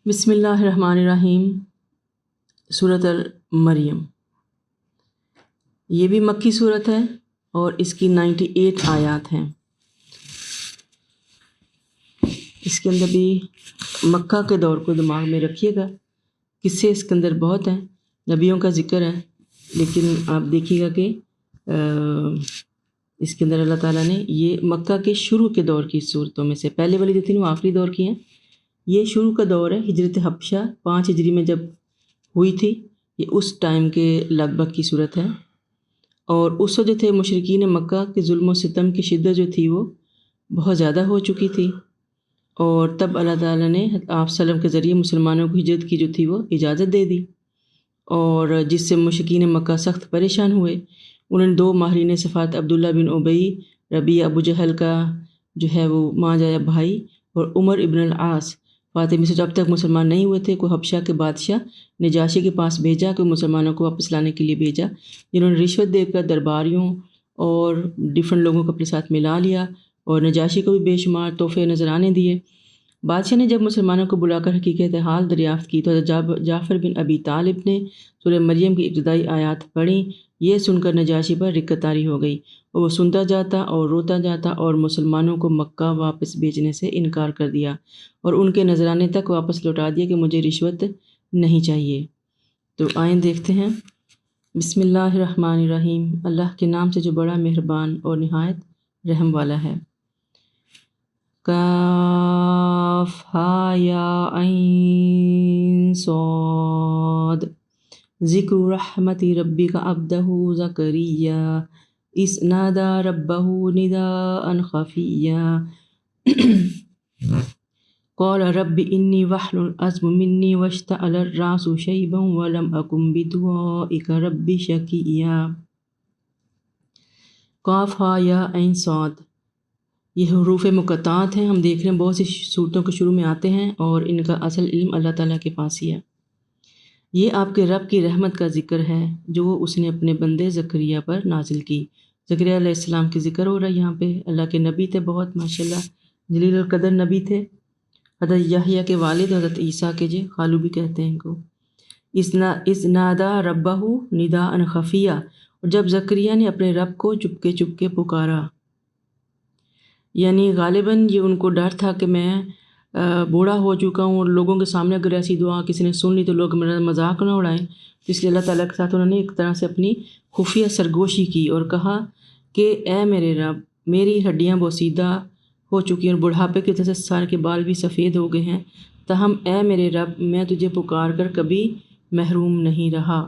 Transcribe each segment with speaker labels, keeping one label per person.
Speaker 1: بسم اللہ الرحمن الرحیم۔ سورۃ المریم، یہ بھی مکی صورت ہے اور اس کی 98 آیات ہیں۔ اس کے اندر بھی مکہ کے دور کو دماغ میں رکھیے گا، قصے اس کے اندر بہت ہیں، نبیوں کا ذکر ہے، لیکن آپ دیکھیے گا کہ اس کے اندر اللہ تعالیٰ نے یہ مکہ کے شروع کے دور کی صورتوں میں سے پہلے والی جو تھی وہ آخری دور کی ہیں، یہ شروع کا دور ہے۔ ہجرت حبشہ 5 ہجری میں جب ہوئی تھی، یہ اس ٹائم کے لگ بھگ کی صورت ہے۔ اور اس وقت جو تھے مشرکین مکہ کے ظلم و ستم کی شدت جو تھی وہ بہت زیادہ ہو چکی تھی، اور تب اللہ تعالیٰ نے آپ صلی اللہ علیہ وسلم کے ذریعے مسلمانوں کو ہجرت کی جو تھی وہ اجازت دے دی، اور جس سے مشرکین مکہ سخت پریشان ہوئے۔ انہوں نے 2 ماہرین صفات عبداللہ بن ابی، ربیعہ ابو جہل کا جو ہے وہ ماں جایا بھائی، اور عمر ابن العاص فاطمی سے جب تک مسلمان نہیں ہوئے تھے، کوئی حبشہ کے بادشاہ نجاشی کے پاس بھیجا، کوئی مسلمانوں کو واپس لانے کے لیے بھیجا، جنہوں نے رشوت دے کر درباریوں اور ڈفرنٹ لوگوں کو اپنے ساتھ ملا لیا، اور نجاشی کو بھی بے شمار تحفے نذرانے دیے۔ بادشاہ نے جب مسلمانوں کو بلا کر حقیقت حال دریافت کی تو جعفر بن ابی طالب نے سورہ مریم کی ابتدائی آیات پڑھیں۔ یہ سن کر نجاشی پر رقت طاری ہو گئی، اور وہ سنتا جاتا اور روتا جاتا، اور مسلمانوں کو مکہ واپس بھیجنے سے انکار کر دیا، اور ان کے نذرانے تک واپس لوٹا دیا کہ مجھے رشوت نہیں چاہیے۔ تو آئیں دیکھتے ہیں۔ بسم اللہ الرحمن الرحیم، اللہ کے نام سے جو بڑا مہربان اور نہایت رحم والا ہے۔ کاف ہا یا عین صاد، ذکر رحمت ربک عبدہ زکریا اذ نادى ربه نداء خفيا قال رب انی واحلل العظم منی واشتعل الرأس شیبا ولم أكن بدعائک رب شقیا۔ قاف ہا یا عین صاد، یہ حروف مقطعات ہیں۔ ہم دیکھ رہے ہیں بہت سی صورتوں کے شروع میں آتے ہیں، اور ان کا اصل علم اللہ تعالیٰ کے پاس ہی ہے۔ یہ آپ کے رب کی رحمت کا ذکر ہے جو اس نے اپنے بندے زکریا پر نازل کی۔ زکریا علیہ السلام کی ذکر ہو رہا ہے یہاں پہ۔ اللہ کے نبی تھے، بہت ماشاءاللہ جلیل القدر نبی تھے۔ حضرت یحییٰ کے والد حضرت عیسیٰ کے خالو بھی کہتے ہیں ان کو۔ اذ نادى ربہ نداء خفیہ، اور جب زکریا نے اپنے رب کو چپکے چپکے پکارا، یعنی غالباً یہ ان کو ڈر تھا کہ میں بوڑھا ہو چکا ہوں، اور لوگوں کے سامنے اگر ایسی دعا کسی نے سن لی تو لوگ میرا مذاق نہ اڑائیں، تو اس لیے اللہ تعالیٰ کے ساتھ انہوں نے ایک طرح سے اپنی خفیہ سرگوشی کی اور کہا کہ اے میرے رب، میری ہڈیاں بوسیدہ ہو چکی ہیں اور بڑھاپے کی وجہ سے سر کے بال بھی سفید ہو گئے ہیں، تاہم اے میرے رب، میں تجھے پکار کر کبھی محروم نہیں رہا۔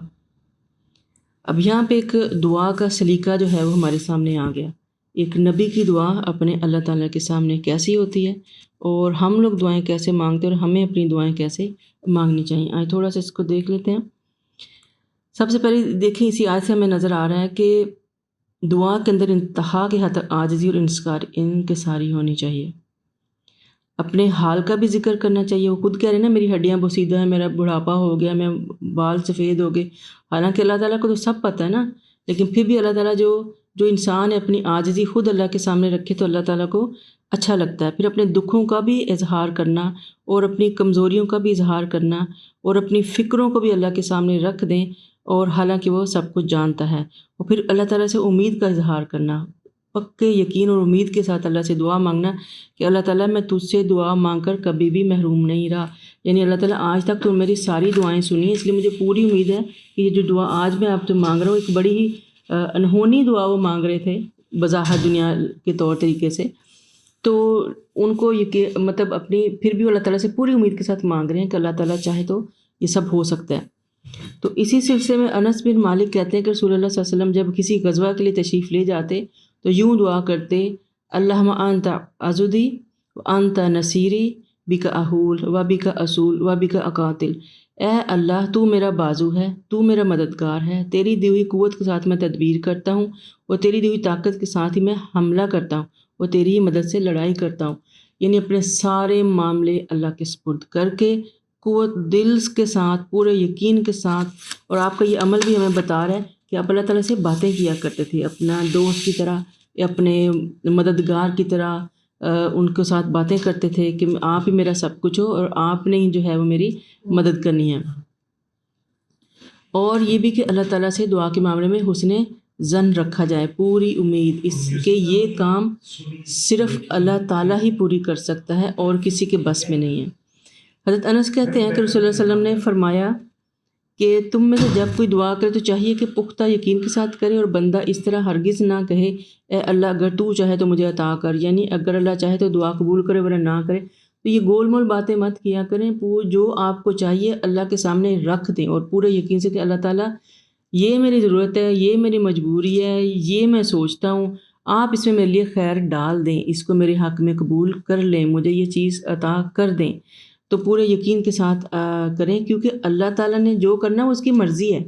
Speaker 1: اب یہاں پہ ایک دعا کا سلیقہ جو ہے وہ ہمارے سامنے آ گیا۔ ایک نبی کی دعا اپنے اللہ تعالیٰ کے سامنے کیسی ہوتی ہے، اور ہم لوگ دعائیں کیسے مانگتے ہیں، اور ہمیں اپنی دعائیں کیسے مانگنی چاہیے۔ آئے تھوڑا سا اس کو دیکھ لیتے ہیں۔ سب سے پہلے دیکھیں، اسی آیت سے ہمیں نظر آ رہا ہے کہ دعا کے اندر انتہا کے حد تک عاجزی اور انکساری ہونی چاہیے۔ اپنے حال کا بھی ذکر کرنا چاہیے۔ وہ خود کہہ رہے ہیں نا، میری ہڈیاں بوسیدہ ہیں، میرا بڑھاپا ہو گیا، میں بال سفید ہو گئے۔ حالانکہ اللہ تعالیٰ کو تو سب پتہ ہے نا، لیکن پھر بھی اللہ تعالیٰ جو انسان ہے اپنی عاجزی خود اللہ کے سامنے رکھے تو اللہ تعالیٰ کو اچھا لگتا ہے۔ پھر اپنے دکھوں کا بھی اظہار کرنا، اور اپنی کمزوریوں کا بھی اظہار کرنا، اور اپنی فکروں کو بھی اللہ کے سامنے رکھ دیں، اور حالانکہ وہ سب کچھ جانتا ہے۔ اور پھر اللہ تعالیٰ سے امید کا اظہار کرنا، پکے یقین اور امید کے ساتھ اللہ سے دعا مانگنا کہ اللہ تعالیٰ میں تجھ سے دعا مانگ کر کبھی بھی محروم نہیں رہا، یعنی اللہ تعالیٰ آج تک تو میری ساری دعائیں سنی ہیں، اس لیے مجھے پوری امید ہے کہ یہ جو دعا آج میں آپ سے مانگ رہا ہوں، ایک بڑی ہی انہونی دعا وہ مانگ رہے تھے بظاہر دنیا کے طور طریقے سے، تو ان کو یہ مطلب اپنی پھر بھی اللہ تعالیٰ سے پوری امید کے ساتھ مانگ رہے ہیں کہ اللہ تعالیٰ چاہے تو یہ سب ہو سکتا ہے۔ تو اسی سلسلے میں انس بن مالک کہتے ہیں کہ رسول اللہ صلی اللہ علیہ وسلم جب کسی غزوہ کے لیے تشریف لے جاتے تو یوں دعا کرتے، اللہم انت عضدی وانت نصیری بک احول و بک اصول و بک اقاتل، اے اللہ تو میرا بازو ہے، تو میرا مددگار ہے، تیری دی ہوئی قوت کے ساتھ میں تدبیر کرتا ہوں، اور تیری دی ہوئی طاقت کے ساتھ ہی میں حملہ کرتا ہوں، اور تیری ہی مدد سے لڑائی کرتا ہوں۔ یعنی اپنے سارے معاملے اللہ کے سپرد کر کے قوت دل کے ساتھ، پورے یقین کے ساتھ، اور آپ کا یہ عمل بھی ہمیں بتا رہا ہے کہ آپ اللہ تعالیٰ سے باتیں کیا کرتے تھے، اپنا دوست کی طرح، اپنے مددگار کی طرح، ان کے ساتھ باتیں کرتے تھے کہ آپ ہی میرا سب کچھ ہو اور آپ نے ہی جو ہے وہ میری مدد کرنی ہے. اور یہ بھی کہ اللہ تعالیٰ سے دعا کے معاملے میں حسن ظن رکھا جائے، پوری امید اس کے یہ کام صرف اللہ تعالیٰ ہی پوری کر سکتا ہے اور کسی کے بس میں نہیں ہے. حضرت انس کہتے ہیں کہ رسول اللہ صلی اللہ علیہ وسلم نے فرمایا کہ تم میں سے جب کوئی دعا کرے تو چاہیے کہ پختہ یقین کے ساتھ کرے، اور بندہ اس طرح ہرگز نہ کہے اے اللہ اگر تو چاہے تو مجھے عطا کر، یعنی اگر اللہ چاہے تو دعا قبول کرے ورنہ نہ کرے. تو یہ گول مول باتیں مت کیا کریں، جو آپ کو چاہیے اللہ کے سامنے رکھ دیں اور پورے یقین سے کہ اللہ تعالیٰ یہ میری ضرورت ہے، یہ میری مجبوری ہے، یہ میں سوچتا ہوں، آپ اس میں میرے لیے خیر ڈال دیں، اس کو میرے حق میں قبول کر لیں، مجھے یہ چیز عطا کر دیں. تو پورے یقین کے ساتھ کریں، کیونکہ اللہ تعالیٰ نے جو کرنا ہے وہ اس کی مرضی ہے،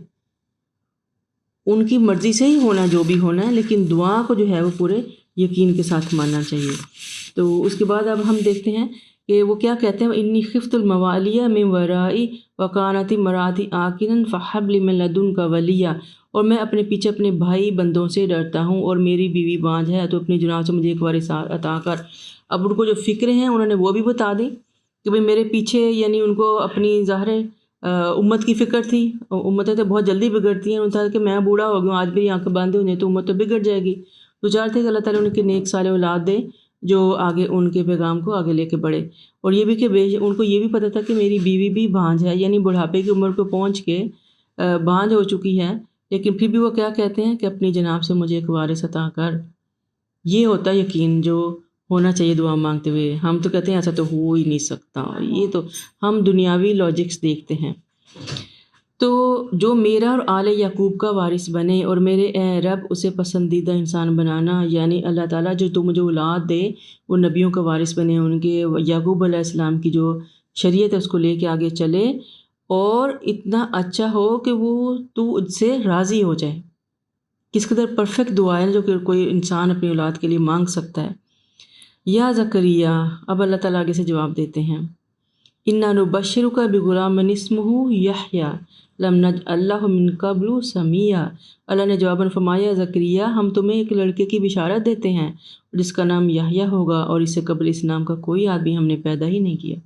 Speaker 1: ان کی مرضی سے ہی ہونا جو بھی ہونا ہے، لیکن دعا کو جو ہے وہ پورے یقین کے ساتھ ماننا چاہیے. تو اس کے بعد اب ہم دیکھتے ہیں کہ وہ کیا کہتے ہیں، انی خفت الموالیہ من ورائی وکانت امراتی آکرا فہب لی من لدنک ولیہ، اور میں اپنے پیچھے اپنے بھائی بندوں سے ڈرتا ہوں اور میری بیوی بانجھ ہے، تو اپنی جناب سے مجھے ایک وارث عطا کر. اب ان کو جو فکریں ہیں انہوں نے وہ بھی بتا دی کہ بھئی میرے پیچھے، یعنی ان کو اپنی ظاہر امت کی فکر تھی، امتیں تو بہت جلدی بگڑتی ہیں، انہوں نے کہ میں بوڑھا ہو گیا، آج میری آنکھیں باندھے ہوئے تو امت تو بگڑ جائے گی. تو چاہتے کہ اللہ تعالیٰ ان کے نیک صالح اولاد دے جو آگے ان کے پیغام کو آگے لے کے بڑھے. اور یہ بھی کہ ان کو یہ بھی پتہ تھا کہ میری بیوی بھی بانجھ ہے، یعنی بڑھاپے کی عمر کو پہنچ کے بانجھ ہو چکی ہے، لیکن پھر بھی وہ کیا کہتے ہیں کہ اپنی جناب سے مجھے ایک وارث عطا کر. یہ ہوتا ہے یقین جو ہونا چاہیے دعا مانگتے ہوئے. ہم تو کہتے ہیں ایسا تو ہو ہی نہیں سکتا، یہ تو ہم دنیاوی لاجکس دیکھتے ہیں. تو جو میرا اور آل یعقوب کا وارث بنے، اور میرے اے رب اسے پسندیدہ انسان بنانا، یعنی اللہ تعالیٰ جو تو مجھے اولاد دے وہ نبیوں کا وارث بنے، ان کے یعقوب علیہ السلام کی جو شریعت ہے اس کو لے کے آگے چلے، اور اتنا اچھا ہو کہ وہ تو اس سے راضی ہو جائے. کس قدر پرفیکٹ دعا ہے جو کہ کوئی انسان اپنی اولاد کے لیے مانگ سکتا ہے. یا زکریا، اب اللہ تعالیٰ آگے سے جواب دیتے ہیں، انا نبشرک بغلام اسمہ یحییٰ لم نجعل لہ من قبل سمیٰ. اللہ نے جواباً فرمایا، زکریا ہم تمہیں ایک لڑکے کی بشارت دیتے ہیں جس کا نام یحییٰ ہوگا، اور اس سے قبل اس نام کا کوئی آدمی ہم نے پیدا ہی نہیں کیا.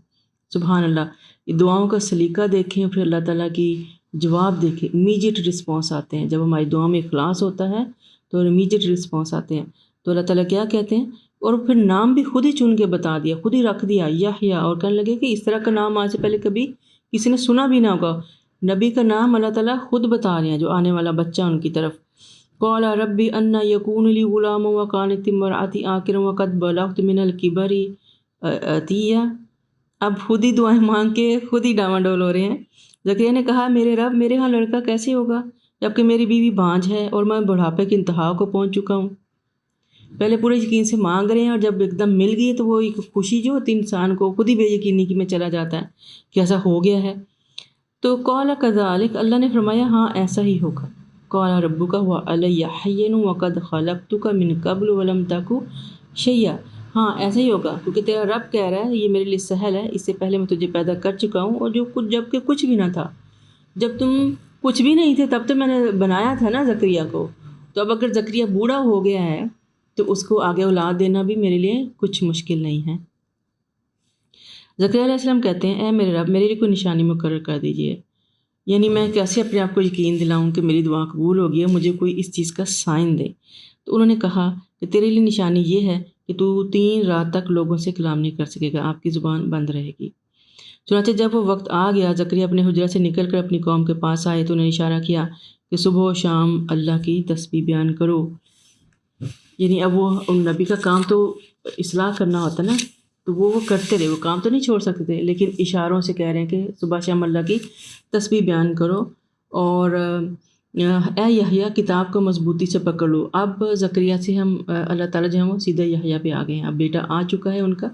Speaker 1: سبحان اللہ. یہ دعاؤں کا سلیقہ دیکھیں، پھر اللہ تعالیٰ کی جواب دیکھیں. امیجیٹ رسپانس آتے ہیں جب ہماری دعا میں اخلاص ہوتا ہے تو امیجیٹ رسپانس آتے ہیں. تو اللہ تعالیٰ کیا کہتے ہیں، اور پھر نام بھی خود ہی چن کے بتا دیا، خود ہی رکھ دیا یحییٰ، اور کہنے لگے کہ اس طرح کا نام آج سے پہلے کبھی کسی نے سنا بھی نہ ہوگا. نبی کا نام اللہ تعالیٰ خود بتا رہے ہیں جو آنے والا بچہ ان کی طرف. قال ربی انا یکون لی غلام وکانت امرأتی عاقرا وقد بلغت من الکبر عتیہ. اب خود ہی دعائیں مانگ کے خود ہی ڈاواڈول ہو رہے ہیں. زکریا نے کہا میرے رب میرے ہاں لڑکا کیسے ہوگا جبکہ میری بیوی بانجھ ہے اور میں بڑھاپے کی انتہا کو پہنچ چکا ہوں. پہلے پورے یقین سے مانگ رہے ہیں، اور جب ایک دم مل گئی تو وہ ایک خوشی جو ہوتی انسان کو خود ہی بے یقینی کی میں چلا جاتا ہے کہ ایسا ہو گیا ہے. تو قال کذالک، اللہ نے فرمایا ہاں ایسا ہی ہوگا. قال ربک هو علی حین وقد خلقتک من قبل ولم تک شیئا. ہاں ایسا ہی ہوگا کیونکہ تیرا رب کہہ رہا ہے یہ میرے لیے سہل ہے، اس سے پہلے میں تجھے پیدا کر چکا ہوں، اور جو کچھ جب کہ کچھ بھی نہ تھا. جب تم کچھ بھی نہیں تھے تب تو میں نے بنایا تھا نا زکریا کو. تو اب اگر زکریا بوڑھا ہو گیا ہے تو اس کو آگے اولاد دینا بھی میرے لیے کچھ مشکل نہیں ہے. زکریا علیہ السلام کہتے ہیں اے میرے رب میرے لیے کوئی نشانی مقرر کر دیجئے، یعنی میں کیسے اپنے آپ کو یقین دلاؤں کہ میری دعا قبول ہو گئی ہے، مجھے کوئی اس چیز کا سائن دے. تو انہوں نے کہا کہ تیرے لیے نشانی یہ ہے کہ تو 3 رات تک لوگوں سے کلام نہیں کر سکے گا، آپ کی زبان بند رہے گی. چنانچہ جب وہ وقت آ گیا زکریا اپنے حجرہ سے نکل کر اپنی قوم کے پاس آئے تو انہوں نے اشارہ کیا کہ صبح و شام اللہ کی تسبیح بیان کرو. یعنی اب وہ ان نبی کا کام تو اصلاح کرنا ہوتا نا، تو وہ کرتے رہے، وہ کام تو نہیں چھوڑ سکتے تھے، لیکن اشاروں سے کہہ رہے ہیں کہ صبح شام اللہ کی تسبیح بیان کرو. اور اے یحییٰ کتاب کو مضبوطی سے پکڑ لو. اب زکریا سے ہم اللہ تعالیٰ جو ہے وہ سیدھے یحییٰ پہ آ گئے ہیں، اب بیٹا آ چکا ہے ان کا.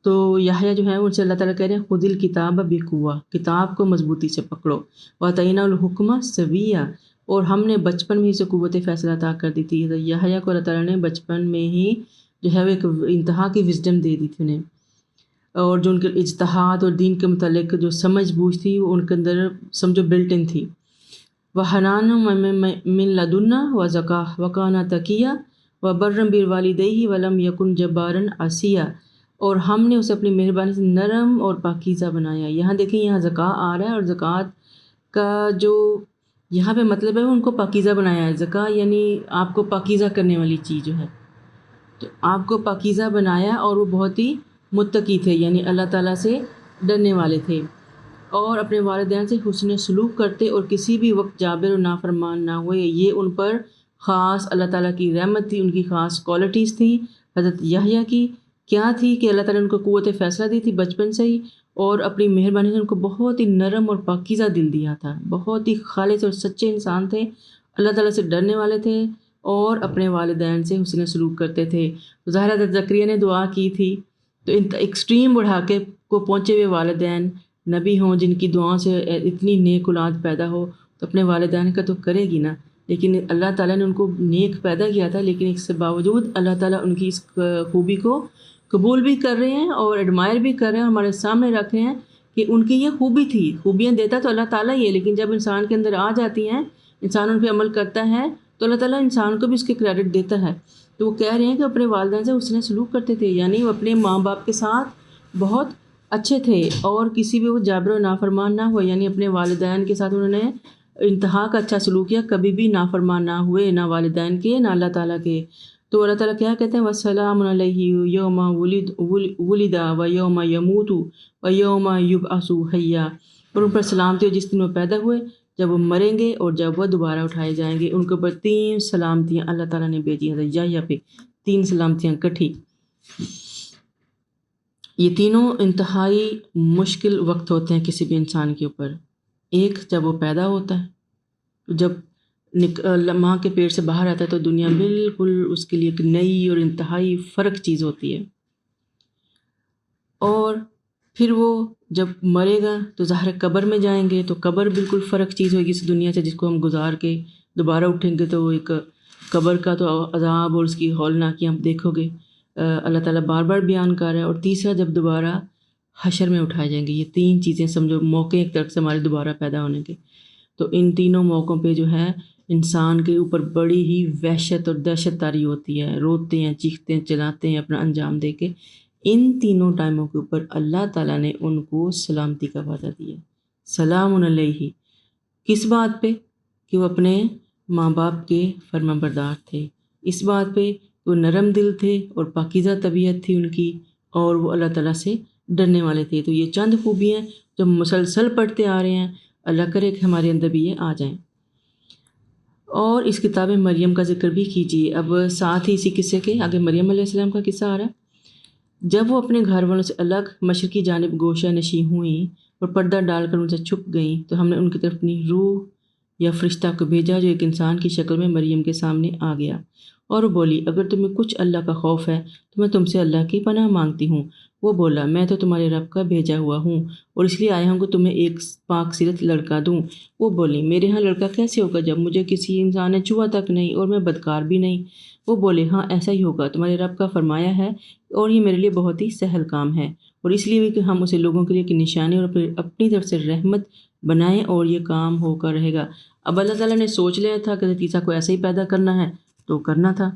Speaker 1: تو یحییٰ جو ہے ان سے اللہ تعالیٰ کہہ رہے ہیں خذ الکتاب بقوہ، کتاب کو مضبوطی سے پکڑو. وآتیناہ الحکمہ صبیہ، اور ہم نے بچپن میں ہی سے قوت فیصلہ عطا کر دی تھی. یحییٰ کو اللہ تعالیٰ نے بچپن میں ہی جو ہے وہ ایک انتہا کی وزڈم دے دی تھی انہیں، اور جو ان کے اجتہاد اور دین کے متعلق جو سمجھ بوجھ تھی وہ ان کے اندر سمجھو بلٹ ان تھی. وحنان من لدنا وزکاہ وکانا تقیہ، وبرم بالوالدیہ ولم یکن جبارا عصیا، اور ہم نے اسے اپنی مہربانی سے نرم اور پاکیزہ بنایا۔ یہاں دیکھیں یہاں زکوٰۃ آ رہا ہے، اور زکوٰۃ کا جو یہاں پہ مطلب ہے ان کو پاکیزہ بنایا ہے۔ زکوٰۃ یعنی آپ کو پاکیزہ کرنے والی چیز جو ہے، تو آپ کو پاکیزہ بنایا، اور وہ بہت ہی متقی تھے، یعنی اللہ تعالیٰ سے ڈرنے والے تھے، اور اپنے والدین سے حسن سلوک کرتے اور کسی بھی وقت جابر و نافرمان نہ ہوئے۔ یہ ان پر خاص اللہ تعالیٰ کی رحمت تھی، ان کی خاص کوالٹیز تھیں۔ حضرت یحییٰ کی کیا تھی کہ اللہ تعالیٰ نے ان کو قوت فیصلہ دی تھی بچپن سے ہی، اور اپنی مہربانی سے ان کو بہت ہی نرم اور پاکیزہ دل دیا تھا، بہت ہی خالص اور سچے انسان تھے، اللہ تعالیٰ سے ڈرنے والے تھے، اور اپنے والدین سے حسن سلوک کرتے تھے۔ ظاہر حضرت زکریا نے دعا کی تھی، تو ایکسٹریم بڑھاپے کو پہنچے ہوئے والدین نبی ہوں، جن کی دعاؤں سے اتنی نیک اولاد پیدا ہو، تو اپنے والدین کا تو کرے گی نا، لیکن اللہ تعالیٰ نے ان کو نیک پیدا کیا تھا، لیکن اس کے باوجود اللہ تعالیٰ ان کی اس خوبی کو قبول بھی کر رہے ہیں اور ایڈمائر بھی کر رہے ہیں، اور ہمارے سامنے رکھ رہے ہیں کہ ان کی یہ خوبی تھی۔ خوبیاں دیتا تو اللہ تعالیٰ ہی ہے، لیکن جب انسان کے اندر آ جاتی ہیں، انسان ان پہ عمل کرتا ہے، تو اللہ تعالیٰ انسان کو بھی اس کے کریڈٹ دیتا ہے۔ تو وہ کہہ رہے ہیں کہ اپنے والدین سے حسن سلوک کرتے تھے، یعنی وہ اپنے ماں باپ کے ساتھ بہت اچھے تھے، اور کسی بھی وہ جابر و نافرمان نہ ہوئے، یعنی اپنے والدین کے ساتھ انہوں نے انتہا کا اچھا سلوک کیا، کبھی بھی نافرمان نہ ہوئے، نہ والدین کے نہ اللہ تعالیٰ کے۔ تو اللہ تعالیٰ کیا کہتے ہیں، وَالسَّلَامُ عَلَيْهِ يَوْمَ وُلِدَ وَيَوْمَ يَمُوتُ وَيَوْمَ يُبْعَثُ حَيًّا، اور ان پر سلامتی ہو جس دن وہ پیدا ہوئے، جب وہ مریں گے، اور جب وہ دوبارہ اٹھائے جائیں گے۔ ان کے اوپر 3 سلامتیاں اللہ تعالیٰ نے بھیجی ہیں، یحییٰ پہ 3 سلامتیاں کٹھی۔ یہ تینوں انتہائی مشکل وقت ہوتے ہیں کسی بھی انسان کے اوپر۔ ایک جب وہ پیدا ہوتا ہے، جب ماں کے پیٹ سے باہر آتا ہے، تو دنیا بالکل اس کے لیے ایک نئی اور انتہائی فرق چیز ہوتی ہے، اور پھر وہ جب مرے گا تو ظاہر قبر میں جائیں گے، تو قبر بالکل فرق چیز ہوگی اس دنیا سے، جس کو ہم گزار کے دوبارہ اٹھیں گے، تو وہ ایک قبر کا تو عذاب اور اس کی ہولناکیاں آپ دیکھو گے، اللہ تعالیٰ بار بار بیان کر رہا ہے۔ اور تیسرا جب دوبارہ حشر میں اٹھائے جائیں گے، یہ 3 چیزیں سمجھو موقع ایک طرف سے ہمارے دوبارہ پیدا ہونے کے۔ تو ان تینوں موقعوں پہ جو ہے انسان کے اوپر بڑی ہی وحشت اور دہشت طاری ہوتی ہے، روتے ہیں، چیختے ہیں، چلاتے ہیں اپنا انجام دے کے۔ ان تینوں ٹائموں کے اوپر اللہ تعالیٰ نے ان کو سلامتی کا وعدہ دیا، سلام علیہ، کس بات پہ؟ کہ وہ اپنے ماں باپ کے فرما بردار تھے، اس بات پہ وہ نرم دل تھے اور پاکیزہ طبیعت تھی ان کی، اور وہ اللہ تعالیٰ سے ڈرنے والے تھے۔ تو یہ چند خوبیاں جو مسلسل پڑھتے آ رہے ہیں، اللہ کرے کہ ہمارے اندر بھی یہ آ جائیں۔ اور اس کتاب مریم کا ذکر بھی کیجیے۔ اب ساتھ ہی اسی قصے کے آگے مریم علیہ السلام کا قصہ آ رہا ہے۔ جب وہ اپنے گھر والوں سے الگ مشرقی جانب گوشہ نشیں ہوئیں اور پردہ ڈال کر ان سے چھپ گئیں، تو ہم نے ان کی طرف اپنی روح یا فرشتہ کو بھیجا، جو ایک انسان کی شکل میں مریم کے سامنے آ گیا، اور وہ بولی، اگر تمہیں کچھ اللہ کا خوف ہے تو میں تم سے اللہ کی پناہ مانگتی ہوں۔ وہ بولا، میں تو تمہارے رب کا بھیجا ہوا ہوں، اور اس لیے آیا ہوں کہ تمہیں ایک پاک سیرت لڑکا دوں۔ وہ بولی، میرے ہاں لڑکا کیسے ہوگا جب مجھے کسی انسان نے چھوا تک نہیں، اور میں بدکار بھی نہیں؟ وہ بولے، ہاں ایسا ہی ہوگا، تمہارے رب کا فرمایا ہے، اور یہ میرے لیے بہت ہی سہل کام ہے، اور اس لیے بھی کہ ہم اسے لوگوں کے لیے ایک نشانی اور اپنی طرف سے رحمت بنائیں، اور یہ کام ہو کر رہے گا۔ اب اللہ تعالیٰ نے سوچ لیا تھا کہ حضرت عیسیٰ کو ایسے ہی پیدا کرنا ہے، تو کرنا تھا۔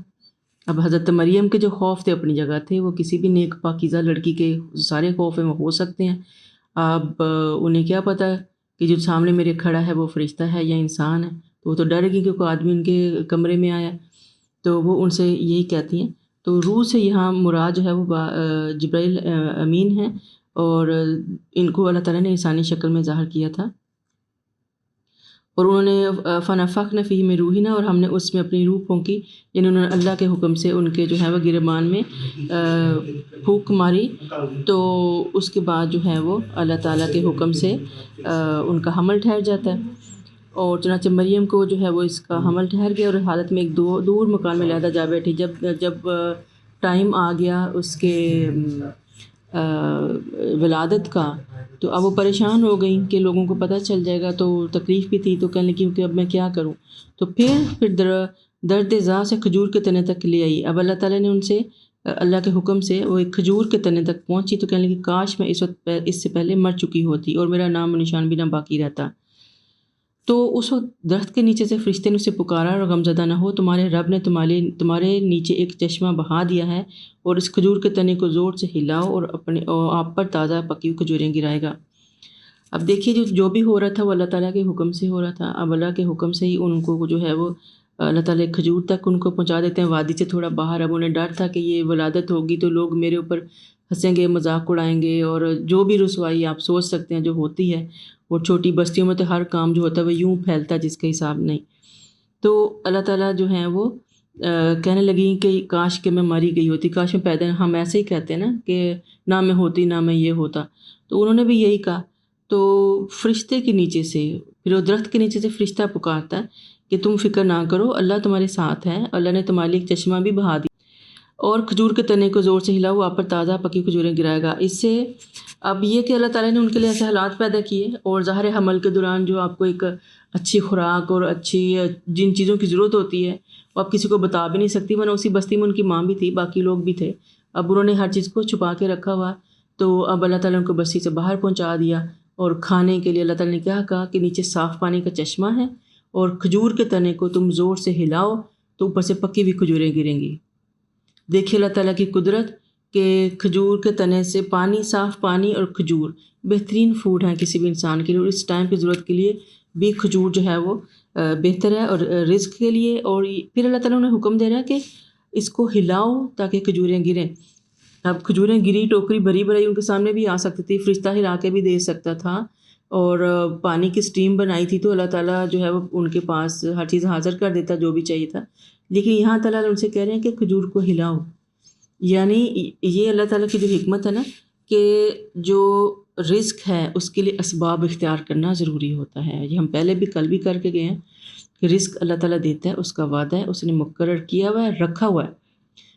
Speaker 1: اب حضرت مریم کے جو خوف تھے اپنی جگہ تھے، وہ کسی بھی نیک پاکیزہ لڑکی کے سارے خوف ہیں وہ ہو سکتے ہیں۔ اب انہیں کیا پتہ کہ جو سامنے میرے کھڑا ہے وہ فرشتہ ہے یا انسان ہے، تو وہ تو ڈر گئی کہ کوئی آدمی ان کے کمرے میں آیا، تو وہ ان سے یہی کہتی ہیں۔ تو روح سے یہاں مراد جو ہے وہ جبرائیل امین ہیں، اور ان کو اللہ تعالیٰ نے انسانی شکل میں ظاہر کیا تھا، اور انہوں نے فنفخنا فیہ من روحنا، اور ہم نے اس میں اپنی روح پھونکی، یعنی انہوں نے اللہ کے حکم سے ان کے جو ہے وہ گربان میں پھونک ماری، تو اس کے بعد جو ہے وہ اللہ تعالیٰ کے حکم سے ان کا حمل ٹھہر جاتا ہے۔ اور چنانچہ مریم کو جو ہے وہ اس کا حمل ٹھہر گیا، اور حالت میں ایک دور مکان میں علیحدہ جا بیٹھی۔ جب ٹائم آ گیا اس کے ولادت کا، تو اب وہ پریشان ہو گئیں کہ لوگوں کو پتہ چل جائے گا، تو تکلیف بھی تھی، تو کہنے لگی کہ اب میں کیا کروں؟ تو پھر درد زا سے کھجور کے تنے تک لے آئی۔ اب اللہ تعالیٰ نے ان سے اللہ کے حکم سے وہ ایک کھجور کے تنے تک پہنچی، تو کہنے لگی کاش میں اس وقت اس سے پہلے مر چکی ہوتی اور میرا نام و نشان بھی نہ باقی رہتا۔ تو اس وقت درخت کے نیچے سے فرشتے نے اسے پکارا اور غمزدہ نہ ہو، تمہارے رب نے تمہارے نیچے ایک چشمہ بہا دیا ہے، اور اس کھجور کے تنے کو زور سے ہلاؤ اور آپ پر تازہ پکی ہوئی کھجوریں گرائے گا۔ اب دیکھیے جو بھی ہو رہا تھا وہ اللہ تعالیٰ کے حکم سے ہو رہا تھا۔ اب اللہ کے حکم سے ہی ان کو جو ہے وہ اللہ تعالیٰ کھجور تک ان کو پہنچا دیتے ہیں، وادی سے تھوڑا باہر۔ اب انہیں ڈر تھا کہ یہ ولادت ہوگی تو لوگ میرے اوپر ہنسیں گے، مذاق اڑائیں گے، اور جو بھی رسوائی آپ سوچ سکتے ہیں جو ہوتی ہے، اور چھوٹی بستیوں میں تو ہر کام جو ہوتا ہے وہ یوں پھیلتا ہے جس کا حساب نہیں۔ تو اللہ تعالیٰ جو ہیں وہ کہنے لگیں کہ کاش کہ میں مری گئی ہوتی، کاش میں پیدا، ہم ایسے ہی کہتے ہیں نا کہ نہ میں ہوتی نہ میں یہ ہوتا۔ تو انہوں نے بھی یہی کہا۔ تو فرشتے کے نیچے سے، پھر وہ درخت کے نیچے سے فرشتہ پکارتا ہے کہ تم فکر نہ کرو، اللہ تمہارے ساتھ ہے، اللہ نے تمہارے لیے ایک چشمہ بھی بہا دیا، اور کھجور کے تنے کو زور سے ہلاؤ، آپ پر تازہ پکی کھجوریں گرائے گا۔ اس سے اب یہ کہ اللہ تعالیٰ نے ان کے لیے ایسے حالات پیدا کیے، اور ظاہر حمل کے دوران جو آپ کو ایک اچھی خوراک اور اچھی جن چیزوں کی ضرورت ہوتی ہے وہ آپ کسی کو بتا بھی نہیں سکتی، ورنہ اسی بستی میں ان کی ماں بھی تھی، باقی لوگ بھی تھے، اب انہوں نے ہر چیز کو چھپا کے رکھا ہوا۔ تو اب اللہ تعالیٰ نے ان کو بستی سے باہر پہنچا دیا، اور کھانے کے لیے اللہ تعالیٰ نے کیا کہا کہ نیچے صاف پانی کا چشمہ ہے، اور کھجور کے تنے کو تم زور سے ہلاؤ تو اوپر سے پکی ہوئی کھجوریں گریں گی۔ دیکھیے اللہ تعالیٰ کی قدرت کہ کھجور کے تنے سے پانی، صاف پانی اور کھجور بہترین فوڈ ہیں کسی بھی انسان کے لیے، اور اس ٹائم کی ضرورت کے لیے بھی کھجور جو ہے وہ بہتر ہے، اور رزق کے لیے۔ اور پھر اللہ تعالیٰ نے حکم دے رہا ہے کہ اس کو ہلاؤ تاکہ کھجوریں گریں۔ اب کھجوریں گری، ٹوکری بھری بھرائی ان کے سامنے بھی آ سکتی تھی، فرشتہ ہلا کے بھی دے سکتا تھا، اور پانی کی سٹیم بنائی تھی تو اللہ تعالیٰ جو ہے وہ ان کے پاس ہر چیز حاضر کر دیتا جو بھی چاہیے تھا۔ لیکن یہاں تعالیٰ ان سے کہہ رہے ہیں کہ کھجور کو ہلاؤ، یعنی یہ اللہ تعالیٰ کی جو حکمت ہے نا کہ جو رزق ہے اس کے لیے اسباب اختیار کرنا ضروری ہوتا ہے۔ یہ ہم پہلے بھی کل بھی کر کے گئے ہیں کہ رزق اللہ تعالیٰ دیتا ہے، اس کا وعدہ ہے، اس نے مقرر کیا ہوا ہے، رکھا ہوا ہے،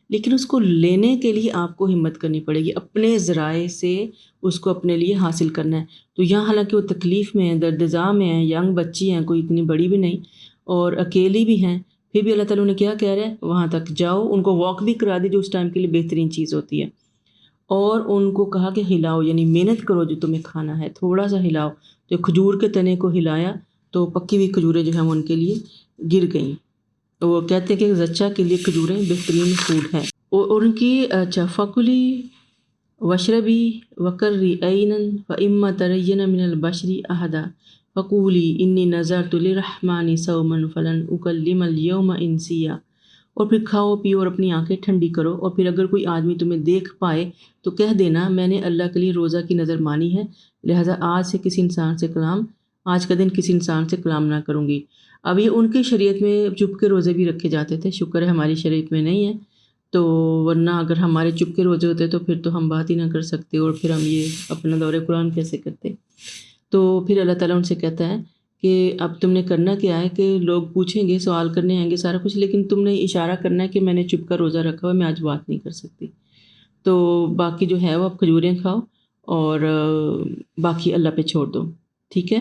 Speaker 1: لیکن اس کو لینے کے لیے آپ کو ہمت کرنی پڑے گی، اپنے ذرائع سے اس کو اپنے لیے حاصل کرنا ہے۔ تو یہاں حالانکہ وہ تکلیف میں ہیں، درد ذا میں ہیں، ینگ بچی ہیں، کوئی اتنی بڑی بھی نہیں، اور اکیلی بھی ہیں، پھر بھی اللہ تعالیٰ نے کیا کہہ رہے ہیں وہاں تک جاؤ، ان کو واک بھی کرا دی جو اس ٹائم کے لیے بہترین چیز ہوتی ہے، اور ان کو کہا کہ ہلاؤ، یعنی محنت کرو جو تمہیں کھانا ہے، تھوڑا سا ہلاؤ۔ تو کھجور کے تنے کو ہلایا تو پکی ہوئی کھجوریں جو ہیں وہ ان کے لیے گر گئیں۔ تو وہ کہتے ہیں کہ زچہ کے لیے کھجوریں بہترین فوڈ ہیں، اور ان کی فکلی وشربی وقرری عینا فاما ترین من البشر احدا فقولی انی نذرت للرحمن صوما فلن اکلم اليوم انسیا۔ اور پھر کھاؤ پیو اور اپنی آنکھیں ٹھنڈی کرو، اور پھر اگر کوئی آدمی تمہیں دیکھ پائے تو کہہ دینا میں نے اللہ کے لیے روزہ کی نظر مانی ہے، لہٰذا آج کا دن کسی انسان سے کلام نہ کروں گی۔ اب یہ ان کی شریعت میں چپ کے روزے بھی رکھے جاتے تھے، شکر ہے ہماری شریعت میں نہیں ہے، تو ورنہ اگر ہمارے چپ کے روزے ہوتے تو پھر تو ہم بات ہی نہ کر سکتے، اور پھر ہم یہ اپنا دور قرآن کیسے کرتے۔ تو پھر اللہ تعالیٰ ان سے کہتا ہے کہ اب تم نے کرنا کیا ہے کہ لوگ پوچھیں گے، سوال کرنے آئیں گے، سارا کچھ، لیکن تم نے اشارہ کرنا ہے کہ میں نے چپ کا روزہ رکھا ہوا، میں آج بات نہیں کر سکتی۔ تو باقی جو ہے وہ اب کھجوریں کھاؤ اور باقی اللہ پہ چھوڑ دو، ٹھیک ہے۔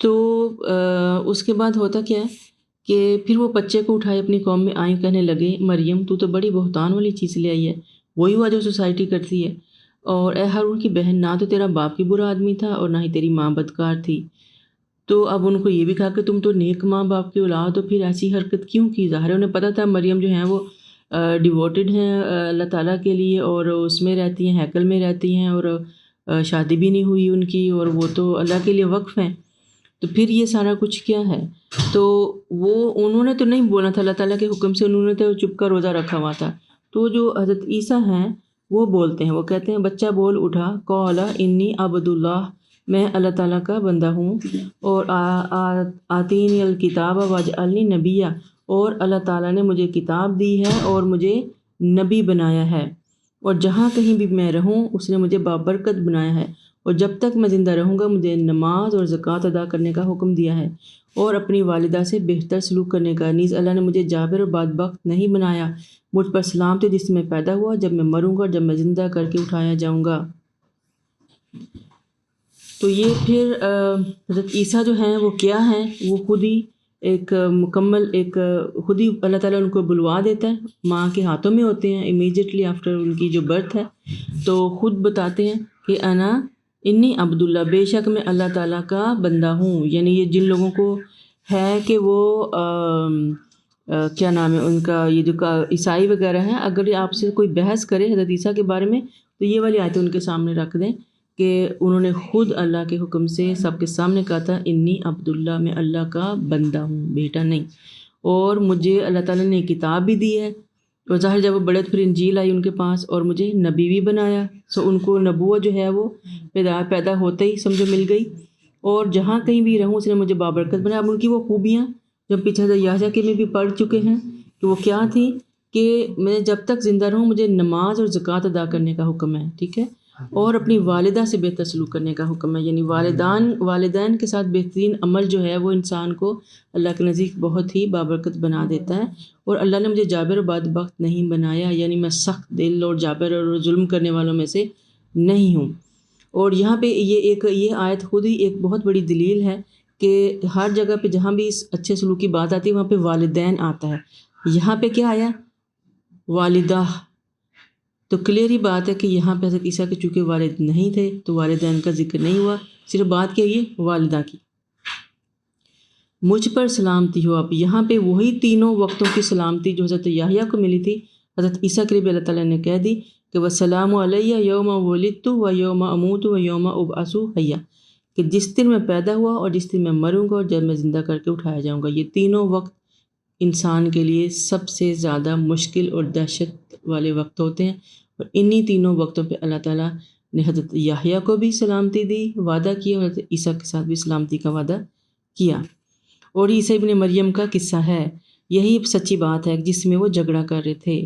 Speaker 1: تو اس کے بعد ہوتا کیا ہے کہ پھر وہ بچے کو اٹھائے اپنی قوم میں آئیں، کہنے لگے مریم تو بڑی بہتان والی چیز لے آئی ہے، وہی ہوا جو سوسائٹی کرتی ہے، اور اے ہارون کی بہن، نہ تو تیرا باپ کی برا آدمی تھا اور نہ ہی تیری ماں بدکار تھی۔ تو اب ان کو یہ بھی کہا کہ تم تو نیک ماں باپ کی اولاد، تو پھر ایسی حرکت کیوں کی؟ ظاہر ہے انہیں پتہ تھا مریم جو ہیں وہ ڈیووٹڈ ہیں اللہ تعالیٰ کے لیے، اور اس میں رہتی ہیں، ہیکل میں رہتی ہیں، اور شادی بھی نہیں ہوئی ان کی، اور وہ تو اللہ کے لیے وقف ہیں، تو پھر یہ سارا کچھ کیا ہے؟ تو وہ انہوں نے تو نہیں بولا تھا اللہ تعالیٰ کے حکم سے، انہوں نے تو چپ کا روزہ رکھا ہوا تھا۔ تو جو حضرت عیسیٰ ہیں وہ بولتے ہیں، وہ کہتے ہیں بچہ بول اٹھا، قال انی عبد اللہ، میں اللہ تعالیٰ کا بندہ ہوں، اور آتینی الکتاب وجعلنی نبیہ، اور اللہ تعالیٰ نے مجھے کتاب دی ہے اور مجھے نبی بنایا ہے، اور جہاں کہیں بھی میں رہوں اس نے مجھے بابرکت بنایا ہے، اور جب تک میں زندہ رہوں گا مجھے نماز اور زکوٰۃ ادا کرنے کا حکم دیا ہے، اور اپنی والدہ سے بہتر سلوک کرنے کا، نیز اللہ نے مجھے جابر اور بدبخت نہیں بنایا، مجھ پر سلام تھے جس میں پیدا ہوا، جب میں مروں گا اور جب میں زندہ کر کے اٹھایا جاؤں گا۔ تو یہ پھر حضرت عیسیٰ جو ہیں وہ کیا ہیں، وہ خود ہی ایک مکمل خود ہی اللہ تعالیٰ ان کو بلوا دیتا ہے، ماں کے ہاتھوں میں ہوتے ہیں امیجیٹلی آفٹر ان کی جو برتھ ہے، تو خود بتاتے ہیں کہ انا انی عبداللہ، بے شک میں اللہ تعالیٰ کا بندہ ہوں. یعنی یہ جن لوگوں کو ہے کہ وہ کیا نام ہے ان کا، یہ جو عیسائی وغیرہ ہیں، اگر آپ سے کوئی بحث کرے حضرت عیسیٰ کے بارے میں تو یہ والی آیتیں ان کے سامنے رکھ دیں کہ انہوں نے خود اللہ کے حکم سے سب کے سامنے کہا تھا انی عبداللہ، میں اللہ کا بندہ ہوں، بیٹا نہیں، اور مجھے اللہ تعالیٰ نے کتاب بھی دی ہے. اور ظاہر جب وہ بڑے تو پھر انجیل آئی ان کے پاس، اور مجھے نبی بھی بنایا. سو ان کو نبوت جو ہے وہ پیدا ہوتے ہی سمجھو مل گئی، اور جہاں کہیں بھی رہوں اس نے مجھے بابرکت بنایا. اب ان کی وہ خوبیاں جب پیچھے حضرت یحییٰ کے میں بھی پڑھ چکے ہیں کہ وہ کیا تھی، کہ میں جب تک زندہ رہوں مجھے نماز اور زکوٰۃ ادا کرنے کا حکم ہے، ٹھیک ہے، اور اپنی والدہ سے بہتر سلوک کرنے کا حکم ہے. یعنی والدین کے ساتھ بہترین عمل جو ہے وہ انسان کو اللہ کے نزدیک بہت ہی بابرکت بنا دیتا ہے. اور اللہ نے مجھے جابر و بدبخت نہیں بنایا، یعنی میں سخت دل اور جابر اور ظلم کرنے والوں میں سے نہیں ہوں. اور یہاں پہ یہ آیت خود ہی ایک بہت بڑی دلیل ہے کہ ہر جگہ پہ جہاں بھی اس اچھے سلوک کی بات آتی ہے وہاں پہ والدین آتا ہے. یہاں پہ کیا آیا؟ والدہ. تو کلیئر ہی بات ہے کہ یہاں پہ حضرت عیسیٰ کے چونکہ والد نہیں تھے تو والدین کا ذکر نہیں ہوا، صرف بات کیا یہ والدہ کی. مجھ پر سلامتی ہو. اب یہاں پہ وہی تینوں وقتوں کی سلامتی جو حضرت یحییٰ کو ملی تھی حضرت عیسیٰ کے لیے بھی اللہ تعالیٰ نے کہہ دی کہ وَالسَّلَامُ عَلَيَّ يَوْمَ وُلِدتُّ وَيَوْمَ أَمُوتُ وَيَوْمَ أُبْعَثُ حَيًّا، کہ جس دن میں پیدا ہوا اور جس دن میں مروں گا اور جب میں زندہ کر کے اٹھایا جاؤں گا. یہ تینوں وقت انسان کے لیے سب سے زیادہ مشکل اور دہشت والے وقت ہوتے ہیں، اور انہی تینوں وقتوں پہ اللہ تعالیٰ نے حضرت یحییٰ کو بھی سلامتی دی، وعدہ کیا، اور حضرت عیسیٰ کے ساتھ بھی سلامتی کا وعدہ کیا. اور عیسیٰ ابن مریم کا قصہ ہے، یہی سچی بات ہے جس میں وہ جھگڑا کر رہے تھے.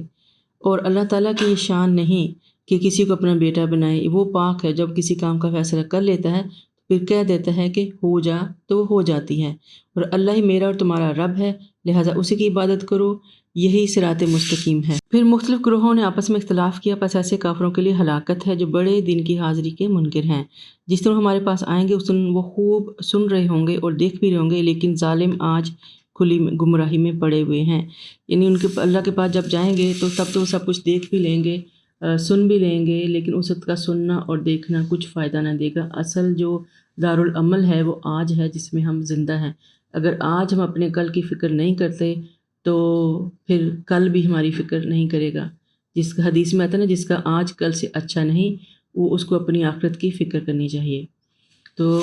Speaker 1: اور اللہ تعالیٰ کی یہ شان نہیں کہ کسی کو اپنا بیٹا بنائے، وہ پاک ہے، جب کسی کام کا فیصلہ کر لیتا ہے پھر کہہ دیتا ہے کہ ہو جا تو وہ ہو جاتی ہے. اور اللہ ہی میرا اور تمہارا رب ہے، لہٰذا اسی کی عبادت کرو، یہی صراط مستقیم ہے. پھر مختلف گروہوں نے آپس میں اختلاف کیا، پس ایسے کافروں کے لیے ہلاکت ہے جو بڑے دن کی حاضری کے منکر ہیں. جس دن ہمارے پاس آئیں گے اس دن وہ خوب سن رہے ہوں گے اور دیکھ بھی رہے ہوں گے، لیکن ظالم آج کھلی گمراہی میں پڑے ہوئے ہیں. یعنی ان کے اللہ کے پاس جب جائیں گے تو تب تو وہ سب کچھ دیکھ بھی لیں گے، سن بھی لیں گے، لیکن اس وقت کا سننا اور دیکھنا کچھ فائدہ نہ دے گا. اصل جو دارالعمل ہے وہ آج ہے جس میں ہم زندہ ہیں. اگر آج ہم اپنے کل کی فکر نہیں کرتے تو پھر کل بھی ہماری فکر نہیں کرے گا. جس کا حدیث میں آتا ہے نا، جس کا آج کل سے اچھا نہیں، وہ اس کو اپنی آخرت کی فکر کرنی چاہیے. تو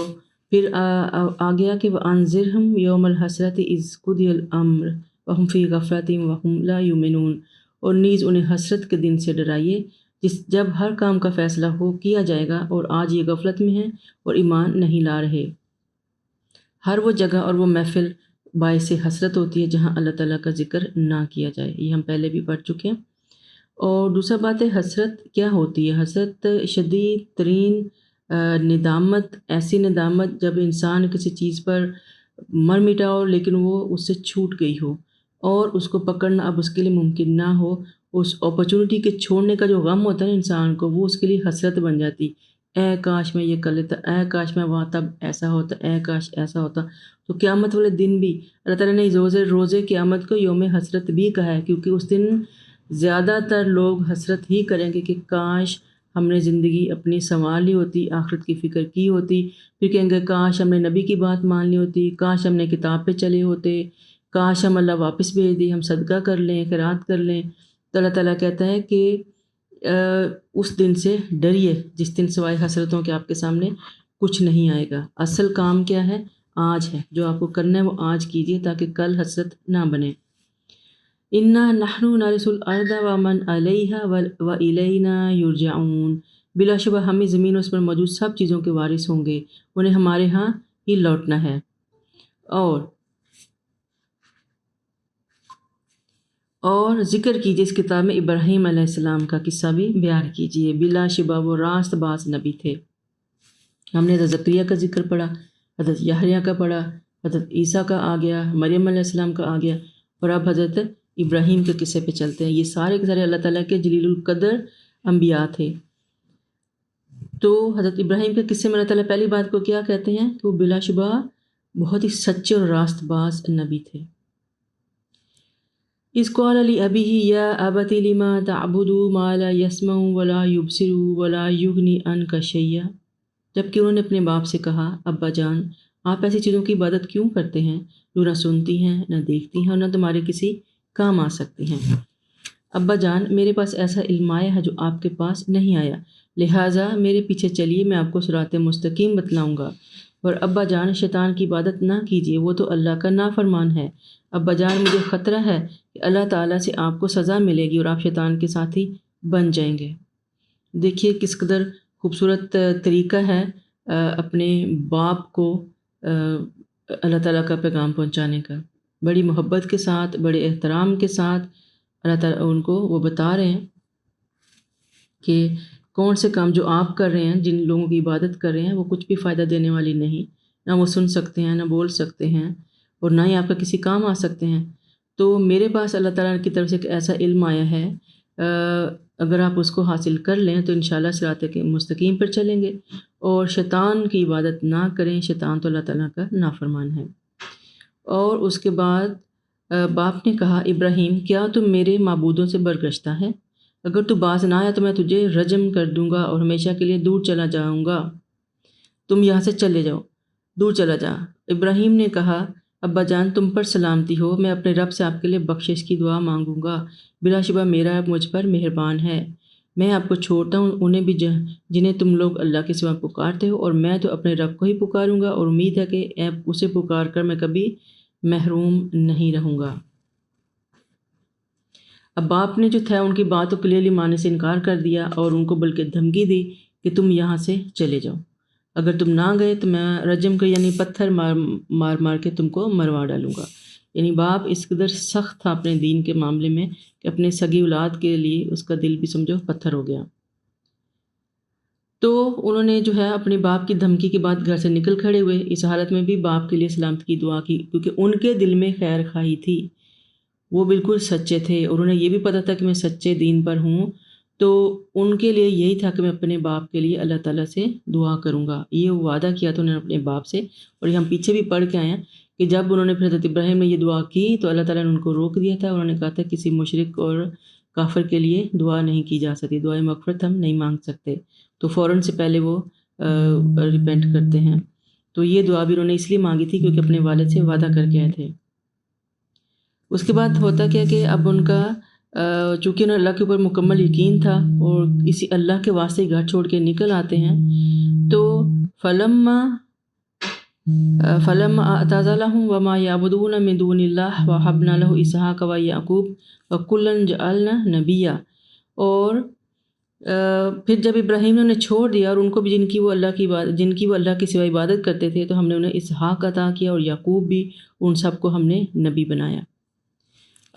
Speaker 1: پھر آ گیا کہ وَأَنذِرْهُمْ يَوْمَ الْحَسْرَةِ إِذْ قُضِيَ الْأَمْرُ وَهُمْ فِي غَفْلَةٍ وَهُمْ لَا يُؤْمِنُونَ، اور نیز انہیں حسرت کے دن سے ڈرائیے جب ہر کام کا فیصلہ کیا جائے گا اور آج یہ غفلت میں ہیں اور ایمان نہیں لا رہے. ہر وہ جگہ اور وہ محفل باعث حسرت ہوتی ہے جہاں اللہ تعالیٰ کا ذکر نہ کیا جائے، یہ ہم پہلے بھی پڑھ چکے ہیں. اور دوسرا بات ہے حسرت کیا ہوتی ہے. حسرت شدید ترین ندامت، ایسی ندامت جب انسان کسی چیز پر مر مٹا ہو لیکن وہ اس سے چھوٹ گئی ہو اور اس کو پکڑنا اب اس کے لیے ممکن نہ ہو. اس اپرچونٹی کے چھوڑنے کا جو غم ہوتا ہے نا انسان کو، وہ اس کے لیے حسرت بن جاتی. اے کاش میں یہ کر لیتا، اے کاش میں وہاں تب ایسا ہوتا، اے کاش ایسا ہوتا. تو قیامت والے دن بھی اللہ تعالیٰ نے روزے قیامت کو یوم حسرت بھی کہا ہے، کیونکہ اس دن زیادہ تر لوگ حسرت ہی کریں گے کہ کاش ہم نے زندگی اپنی سنوار لی ہوتی، آخرت کی فکر کی ہوتی. پھر کہیں گے کاش ہم نے نبی کی بات مان لی ہوتی، کاش ہم نے کتاب پہ چلے ہوتے، کاش ہم اللہ واپس بھیج دی، ہم صدقہ کر لیں، خیرات کر لیں. تو اللہ تعالیٰ کہتا ہے کہ اس دن سے ڈریے جس دن سوائے حسرتوں کے آپ کے سامنے کچھ نہیں آئے گا. اصل کام کیا ہے؟ آج ہے. جو آپ کو کرنا ہے وہ آج کیجیے تاکہ کل حسرت نہ بنے. اِنَّا نَحْنُ نَرِثُ الْأَرْضَ وَمَنْ عَلَيْهَا وَإِلَيْنَا يُرْجَعُونَ، بلا شبہ ہم ہی زمین اس پر موجود سب چیزوں کے وارث ہوں گے، انہیں ہمارے ہاں ہی لوٹنا ہے. اور ذکر کیجیے اس کتاب میں ابراہیم علیہ السلام کا قصہ بھی بیان کیجیے، بلا شبہ وہ راست باز نبی تھے. ہم نے حضرت زکریا کا ذکر پڑھا، حضرت یحییٰ کا پڑھا، حضرت عیسیٰ کا آ گیا، مریم علیہ السلام کا آ گیا، اور اب حضرت ابراہیم کے قصے پہ چلتے ہیں. یہ سارے کے سارے اللہ تعالیٰ کے جلیل القدر انبیاء تھے. تو حضرت ابراہیم کے قصے میں اللہ تعالیٰ پہلی بات کو کیا کہتے ہیں کہ وہ بلا شبہ بہت ہی سچے اور راست باز نبی تھے. اِذْ قَالَ لِأَبِيهِ يَا أَبَتِ لِمَ تَعْبُدُ مَا لَا يَسْمَعُ وَلَا يُبْصِرُ وَلَا يُغْنِي عَنْكَ شَيْئًا. جبکہ انہوں نے اپنے باپ سے کہا ابا جان آپ ایسی چیزوں کی عبادت کیوں کرتے ہیں جو نہ سنتی ہیں نہ دیکھتی ہیں اور نہ تمہارے کسی کام آ سکتی ہیں؟ ابا جان میرے پاس ایسا علم آیا ہے جو آپ کے پاس نہیں آیا، لہٰذا میرے پیچھے چلیے، میں آپ کو صراط مستقیم بتلاؤں گا۔ اور ابا جان شیطان کی عبادت نہ کیجیے، وہ تو اللہ کا نافرمان ہے۔ ابا جان مجھے خطرہ ہے کہ اللہ تعالیٰ سے آپ کو سزا ملے گی اور آپ شیطان کے ساتھی بن جائیں گے۔ دیکھیے کس قدر خوبصورت طریقہ ہے اپنے باپ کو اللہ تعالیٰ کا پیغام پہنچانے کا۔ بڑی محبت کے ساتھ، بڑے احترام کے ساتھ اللہ تعالیٰ ان کو وہ بتا رہے ہیں کہ کون سے کام جو آپ کر رہے ہیں، جن لوگوں کی عبادت کر رہے ہیں، وہ کچھ بھی فائدہ دینے والی نہیں، نہ وہ سن سکتے ہیں، نہ بول سکتے ہیں، اور نہ ہی آپ کا کسی کام آ سکتے ہیں۔ تو میرے پاس اللہ تعالیٰ کی طرف سے ایک ایسا علم آیا ہے، اگر آپ اس کو حاصل کر لیں تو انشاءاللہ صراط مستقیم پر چلیں گے، اور شیطان کی عبادت نہ کریں، شیطان تو اللہ تعالیٰ کا نافرمان ہے۔ اور اس کے بعد باپ نے کہا ابراہیم کیا تم میرے معبودوں سے برگشتہ ہے؟ اگر تو باز نہ آیا تو میں تجھے رجم کر دوں گا اور ہمیشہ کے لیے دور چلا جاؤں گا، تم یہاں سے چلے جاؤ، دور چلا جا۔ ابراہیم نے کہا ابا جان تم پر سلامتی ہو، میں اپنے رب سے آپ کے لیے بخشش کی دعا مانگوں گا، بلا شبہ میرا رب مجھ پر مہربان ہے۔ میں آپ کو چھوڑتا ہوں انہیں بھی جنہیں تم لوگ اللہ کے سوا پکارتے ہو، اور میں تو اپنے رب کو ہی پکاروں گا، اور امید ہے کہ اسے پکار کر میں کبھی محروم نہیں رہوں گا۔ اب باپ نے جو تھا ان کی بات کو کلیئرلی ماننے سے انکار کر دیا، اور ان کو بلکہ دھمکی دی کہ تم یہاں سے چلے جاؤ، اگر تم نہ گئے تو میں رجم کو یعنی پتھر مار کے تم کو مروا ڈالوں گا۔ یعنی باپ اس قدر سخت تھا اپنے دین کے معاملے میں کہ اپنے سگی اولاد کے لیے اس کا دل بھی سمجھو پتھر ہو گیا۔ تو انہوں نے جو ہے اپنے باپ کی دھمکی کے بعد گھر سے نکل کھڑے ہوئے، اس حالت میں بھی باپ کے لیے سلامتی کی دعا کی، کیونکہ ان کے دل میں خیر خواہی تھی، وہ بالکل سچے تھے، اور انہیں یہ بھی پتہ تھا کہ میں سچے دین پر ہوں، تو ان کے لیے یہی تھا کہ میں اپنے باپ کے لیے اللہ تعالیٰ سے دعا کروں گا۔ یہ وعدہ کیا تھا انہوں نے اپنے باپ سے، اور یہ ہم پیچھے بھی پڑھ کے آئے ہیں کہ جب انہوں نے پھر حضرت ابراہیم نے یہ دعا کی تو اللہ تعالیٰ نے ان کو روک دیا تھا، انہوں نے کہا تھا کسی مشرک اور کافر کے لیے دعا نہیں کی جا سکتی، دعائے مغفرت ہم نہیں مانگ سکتے، تو فوراً سے پہلے وہ ریپینٹ کرتے ہیں۔ تو یہ دعا بھی انہوں نے اس لیے مانگی تھی کیونکہ اپنے والد سے وعدہ کر کے آئے تھے۔ اس کے بعد ہوتا کیا کہ اب ان کا چونکہ انہیں اللہ کے اوپر مکمل یقین تھا اور اسی اللہ کے واسطے گھر چھوڑ کے نکل آتے ہیں، تو فلما اعتزلهم وما يعبدون من دون الله وهبنا له اسحاق ويعقوب وكلا جعلنا نبيا، اور پھر جب ابراہیم نے انہیں چھوڑ دیا اور ان کو بھی جن کی وہ اللہ کے سوا عبادت کرتے تھے، تو ہم نے انہیں اسحاق عطا کیا اور یعقوب بھی، ان سب کو ہم نے نبی بنایا۔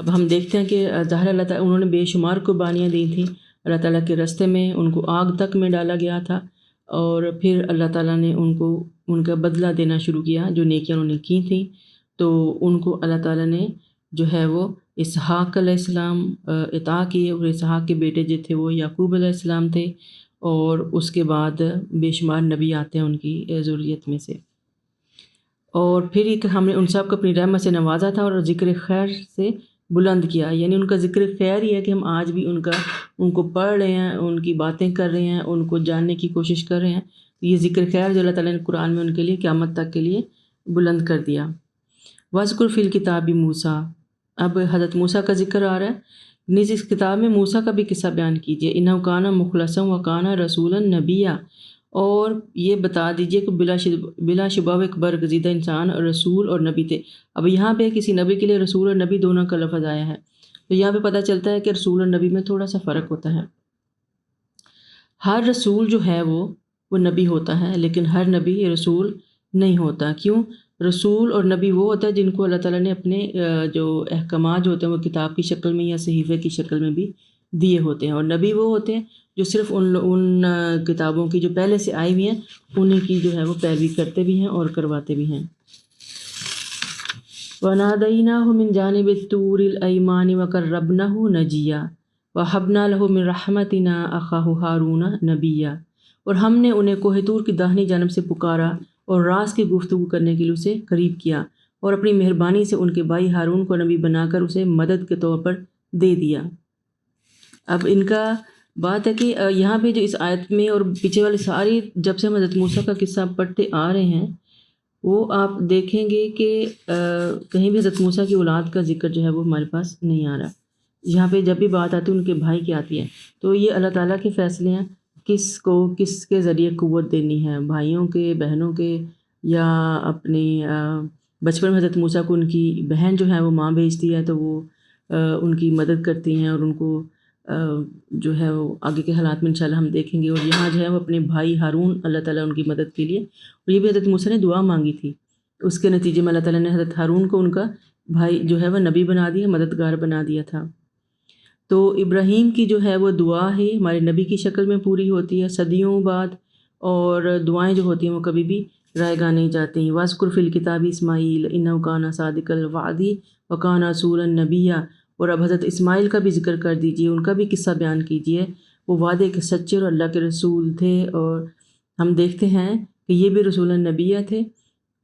Speaker 1: اب ہم دیکھتے ہیں کہ ظاہر اللہ تعالیٰ انہوں نے بے شمار قربانیاں دی تھیں اللہ تعالیٰ کے راستے میں، ان کو آگ تک میں ڈالا گیا تھا، اور پھر اللہ تعالیٰ نے ان کا بدلہ دینا شروع کیا جو نیکیاں انہوں نے کی تھیں، تو ان کو اللہ تعالیٰ نے جو ہے وہ اسحاق علیہ السلام عطا کیے، اور اسحاق کے بیٹے جو تھے وہ یعقوب علیہ السلام تھے، اور اس کے بعد بے شمار نبی آتے ہیں ان کی ذریت میں سے، اور پھر ایک ہم نے ان سب کو اپنی رحمت سے نوازا تھا اور ذکر خیر سے بلند کیا، یعنی ان کا ذکر خیر ہی ہے کہ ہم آج بھی ان کو پڑھ رہے ہیں، ان کی باتیں کر رہے ہیں، ان کو جاننے کی کوشش کر رہے ہیں، یہ ذکر خیر جو اللہ تعالیٰ نے قرآن میں ان کے لیے قیامت تک کے لیے بلند کر دیا۔ وَاذْكُرْ فِي الْكِتَابِ موسیٰ، اب حضرت موسیٰ کا ذکر آ رہا ہے، نیز اس کتاب میں موسیٰ کا بھی قصہ بیان کیجیے، اِنَّهُ كَانَ مُخْلَصًا وَكَانَ رَسُولًا نَبِيًّا، اور یہ بتا دیجئے کہ بلا شبہ وہ ایک برگزیدہ انسان اور رسول اور نبی تھے۔ اب یہاں پہ کسی نبی کے لیے رسول اور نبی دونوں کا لفظ آیا ہے، تو یہاں پہ پتہ چلتا ہے کہ رسول اور نبی میں تھوڑا سا فرق ہوتا ہے۔ ہر رسول جو ہے وہ نبی ہوتا ہے، لیکن ہر نبی رسول نہیں ہوتا۔ کیوں؟ رسول اور نبی وہ ہوتا ہے جن کو اللہ تعالیٰ نے اپنے جو احکامات جو ہوتے ہیں وہ کتاب کی شکل میں یا صحیفے کی شکل میں بھی دیے ہوتے ہیں، اور نبی وہ ہوتے ہیں جو صرف ان کتابوں کی جو پہلے سے آئی ہوئی ہیں انہیں کی جو ہے وہ پیروی کرتے بھی ہیں اور کرواتے بھی ہیں۔ وَنَادَيْنَاهُ مِنْ جَانِبِ الطُّورِ الْأَيْمَانِ وَقَرَّبْنَاهُ نَجِيًّا وَوَهَبْنَا لَهُ مِنْ رَحْمَتِنَا أَخَاهُ هَارُونَ نَبِيًّا، اور ہم نے انہیں کوہ طور کی داہنی جانب سے پکارا اور راز کی گفتگو کرنے کے لیے اسے قریب کیا، اور اپنی مہربانی سے ان کے بھائی ہارون کو نبی بنا کر اسے مدد کے طور پر دے دیا۔ اب ان کا بات ہے کہ یہاں پہ جو اس آیت میں اور پیچھے والی ساری جب سے ہم حضرت موسیٰ کا قصہ پڑھتے آ رہے ہیں وہ آپ دیکھیں گے کہ کہیں بھی حضرت موسیٰ کی اولاد کا ذکر جو ہے وہ ہمارے پاس نہیں آ رہا. یہاں پہ جب بھی بات آتی ہے ان کے بھائی کی آتی ہے. تو یہ اللہ تعالیٰ کے فیصلے ہیں کس کو کس کے ذریعے قوت دینی ہے، بھائیوں کے، بہنوں کے، یا اپنی بچپن میں حضرت موسیٰ کو ان کی بہن جو ہے وہ ماں بھیجتی ہے تو وہ ان کی مدد کرتی ہیں اور ان کو جو ہے وہ آگے کے حالات میں انشاءاللہ ہم دیکھیں گے. اور یہاں جو ہے وہ اپنے بھائی ہارون اللہ تعالیٰ ان کی مدد کے لیے، اور یہ بھی حضرت موسیٰ نے دعا مانگی تھی، اس کے نتیجے میں اللہ تعالیٰ نے حضرت ہارون کو ان کا بھائی جو ہے وہ نبی بنا دیا، مددگار بنا دیا تھا. تو ابراہیم کی جو ہے وہ دعا ہے ہمارے نبی کی شکل میں پوری ہوتی ہے صدیوں بعد، اور دعائیں جو ہوتی ہیں وہ کبھی بھی رائے گاہ نہیں جاتی. وَاذْكُرْ فِي الْكِتَابِ اسماعیل إِنَّهُ كَانَ صَادِقَ الْوَعْدِ وَكَانَ رَسُولًا نَبِيًّا. اور اب حضرت اسماعیل کا بھی ذکر کر دیجئے، ان کا بھی قصہ بیان کیجئے. وہ وعدے کے سچے اور اللہ کے رسول تھے، اور ہم دیکھتے ہیں کہ یہ بھی رسول نبیہ تھے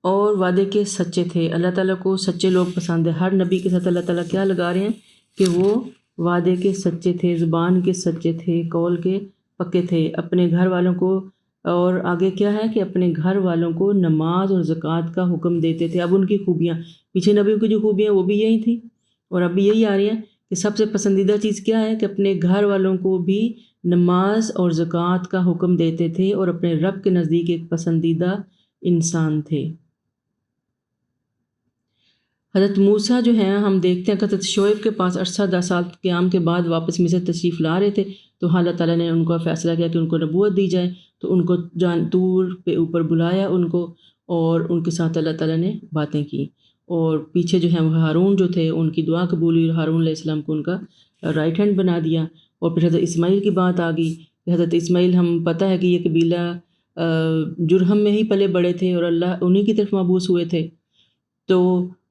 Speaker 1: اور وعدے کے سچے تھے. اللہ تعالیٰ کو سچے لوگ پسند ہے. ہر نبی کے ساتھ اللہ تعالیٰ کیا لگا رہے ہیں کہ وہ وعدے کے سچے تھے، زبان کے سچے تھے، قول کے پکے تھے، اپنے گھر والوں کو، اور آگے کیا ہے کہ اپنے گھر والوں کو نماز اور زکوٰۃ کا حکم دیتے تھے. اب ان کی خوبیاں، پیچھے نبیوں کی جو خوبیاں وہ بھی یہی تھیں اور اب بھی یہی آ رہی ہیں کہ سب سے پسندیدہ چیز کیا ہے کہ اپنے گھر والوں کو بھی نماز اور زکوٰۃ کا حکم دیتے تھے اور اپنے رب کے نزدیک ایک پسندیدہ انسان تھے. حضرت موسیٰ جو ہیں ہم دیکھتے ہیں کہ حضرت شعیب کے پاس عرصہ 10 سال قیام کے بعد واپس مصر تشریف لا رہے تھے، تو اللہ تعالیٰ نے ان کو فیصلہ کیا کہ ان کو نبوت دی جائے. تو ان کو طور پہ اوپر بلایا ان کو، اور ان کے ساتھ اللہ تعالیٰ نے باتیں کی. اور پیچھے جو ہیں وہ ہارون جو تھے ان کی دعا قبول ہوئی، ہارون علیہ السلام کو ان کا رائٹ ہینڈ بنا دیا. اور پھر حضرت اسماعیل کی بات آ گئی کہ حضرت اسماعیل، ہم پتہ ہے کہ یہ قبیلہ جرہم میں ہی پلے بڑے تھے اور اللہ انہی کی طرف مبعوث ہوئے تھے. تو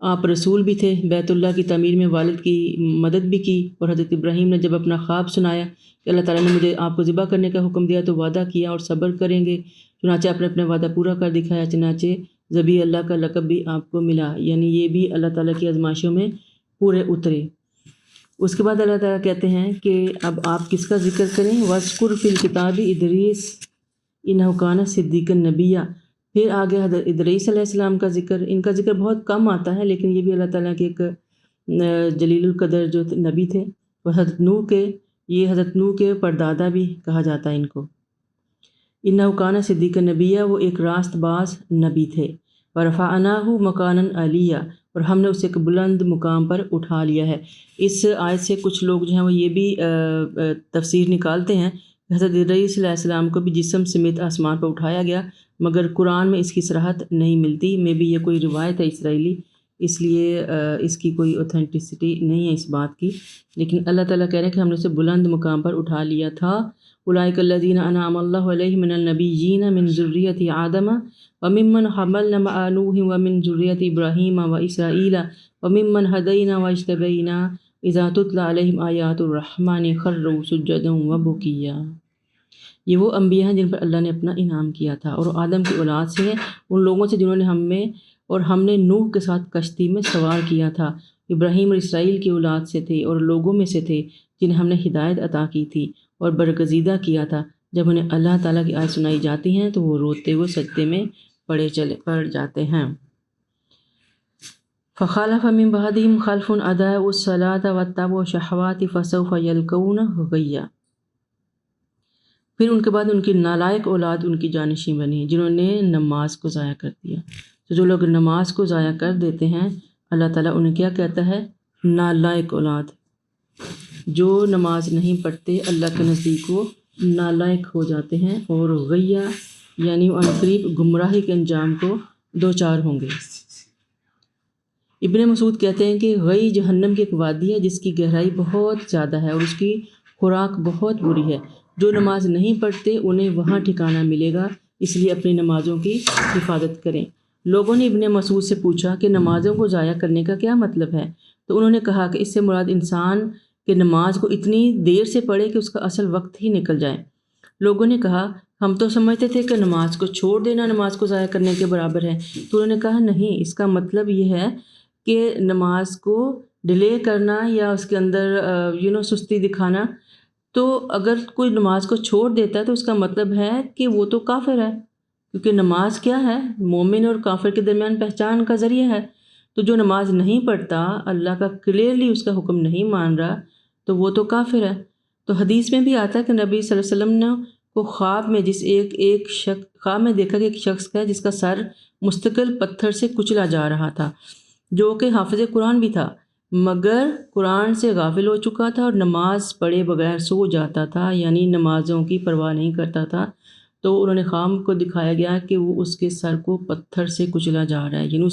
Speaker 1: آپ رسول بھی تھے، بیت اللہ کی تعمیر میں والد کی مدد بھی کی. اور حضرت ابراہیم نے جب اپنا خواب سنایا کہ اللہ تعالیٰ نے مجھے آپ کو ذبح کرنے کا حکم دیا تو وعدہ کیا اور صبر کریں گے، چنانچہ آپ نے اپنا وعدہ پورا کر دکھایا، چنانچہ ذبیح اللہ کا لقب بھی آپ کو ملا. یعنی یہ بھی اللہ تعالیٰ کی آزمائشوں میں پورے اترے. اس کے بعد اللہ تعالیٰ کہتے ہیں کہ اب آپ کس کا ذکر کریں؟ وَاذْكُرْ فِي الْكِتَابِ إِدْرِيسَ إِنَّهُ كَانَ صِدِّيقًا نَبِيًّا. پھر آگے حضرت ادریس علیہ السلام کا ذکر، ان کا ذکر بہت کم آتا ہے لیکن یہ بھی اللہ تعالیٰ کے ایک جلیل القدر جو نبی تھے. اور حضرت نوح کے پردادا بھی کہا جاتا ہے ان کو. إِنَّهُ كَانَ صِدِّيقًا نَبِيًّا، وہ ایک راست باز نبی تھے. وَرَفَعْنَاهُ مَكَانًا عَلِيًّا، اور ہم نے اسے ایک بلند مقام پر اٹھا لیا ہے. اس آیت سے کچھ لوگ جو ہیں وہ یہ بھی تفسیر نکالتے ہیں کہ حضرت ادریس علیہ السلام کو بھی جسم سمیت آسمان پر اٹھایا گیا، مگر قرآن میں اس کی صراحت نہیں ملتی. میں بھی یہ کوئی روایت ہے اسرائیلی، اس لیے اس کی کوئی اوتھینٹسٹی نہیں ہے اس بات کی. لیکن اللہ تعالیٰ کہہ رہے ہیں کہ ہم نے اسے بلند مقام پر اٹھا لیا تھا. اولئک الذین انعم اللہ علیہم من النبیین من ذریۃ آدم وممن حملنا مع نوح ومن ذریۃ ابراہیم واسرائیل وممن ہدینا واجتبینا اذا تتلی علیہم آیات الرحمن خروا سجدا وبکیا. یہ وہ انبیاء ہیں جن پر اللہ نے اپنا انعام کیا تھا، اور آدم کی اولاد سے ہیں، ان لوگوں سے جنہوں نے ہم نے نوح کے ساتھ کشتی میں سوار کیا تھا. ابراہیم اور اسرائیل کی اولاد سے تھے اور لوگوں میں سے تھے جنہیں ہم نے ہدایت عطا کی تھی اور برگزیدہ کیا تھا. جب انہیں اللہ تعالیٰ کی آیت سنائی جاتی ہیں تو وہ روتے ہوئے سجدے میں پڑ جاتے ہیں. فخلف من بعدهم خلف اضاعوا الصلاة واتبعوا الشهوات فسوف يلقون غیا. پھر ان کے بعد ان کی نالائق اولاد ان کی جانشین بنی جنہوں نے نماز کو ضائع کر دیا. تو جو لوگ نماز کو ضائع کر دیتے ہیں اللہ تعالیٰ انہیں کیا کہتا ہے؟ نالائق اولاد. جو نماز نہیں پڑھتے اللہ کے نزدیک وہ نالائق ہو جاتے ہیں اور غیہ یعنی وہ عنقریب گمراہی کے انجام کو دوچار ہوں گے. ابن مسعود کہتے ہیں کہ غی جہنم کی ایک وادی ہے جس کی گہرائی بہت زیادہ ہے اور اس کی خوراک بہت بری ہے. جو نماز نہیں پڑھتے انہیں وہاں ٹھکانہ ملے گا، اس لیے اپنی نمازوں کی حفاظت کریں. لوگوں نے ابن مسعود سے پوچھا کہ نمازوں کو ضائع کرنے کا کیا مطلب ہے؟ تو انہوں نے کہا کہ اس سے مراد انسان کہ نماز کو اتنی دیر سے پڑھے کہ اس کا اصل وقت ہی نکل جائے. لوگوں نے کہا ہم تو سمجھتے تھے کہ نماز کو چھوڑ دینا نماز کو ضائع کرنے کے برابر ہے. تو انہوں نے کہا نہیں، اس کا مطلب یہ ہے کہ نماز کو ڈیلے کرنا یا اس کے اندر سستی دکھانا تو اگر کوئی نماز کو چھوڑ دیتا ہے تو اس کا مطلب ہے کہ وہ تو کافر ہے، کیونکہ نماز کیا ہے؟ مومن اور کافر کے درمیان پہچان کا ذریعہ ہے۔ تو جو نماز نہیں پڑھتا، اللہ کا کلیئرلی اس کا حکم نہیں مان رہا، تو وہ تو کافر ہے۔ تو حدیث میں بھی آتا ہے کہ نبی صلی اللہ علیہ وسلم نے کو خواب میں خواب میں دیکھا کہ ایک شخص کا جس کا سر مستقل پتھر سے کچلا جا رہا تھا، جو کہ حافظ قرآن بھی تھا، مگر قرآن سے غافل ہو چکا تھا اور نماز پڑھے بغیر سو جاتا تھا، یعنی نمازوں کی پرواہ نہیں کرتا تھا۔ تو انہوں نے خواب کو دکھایا گیا کہ وہ اس کے سر کو پتھر سے کچلا جا رہا ہے، یعنی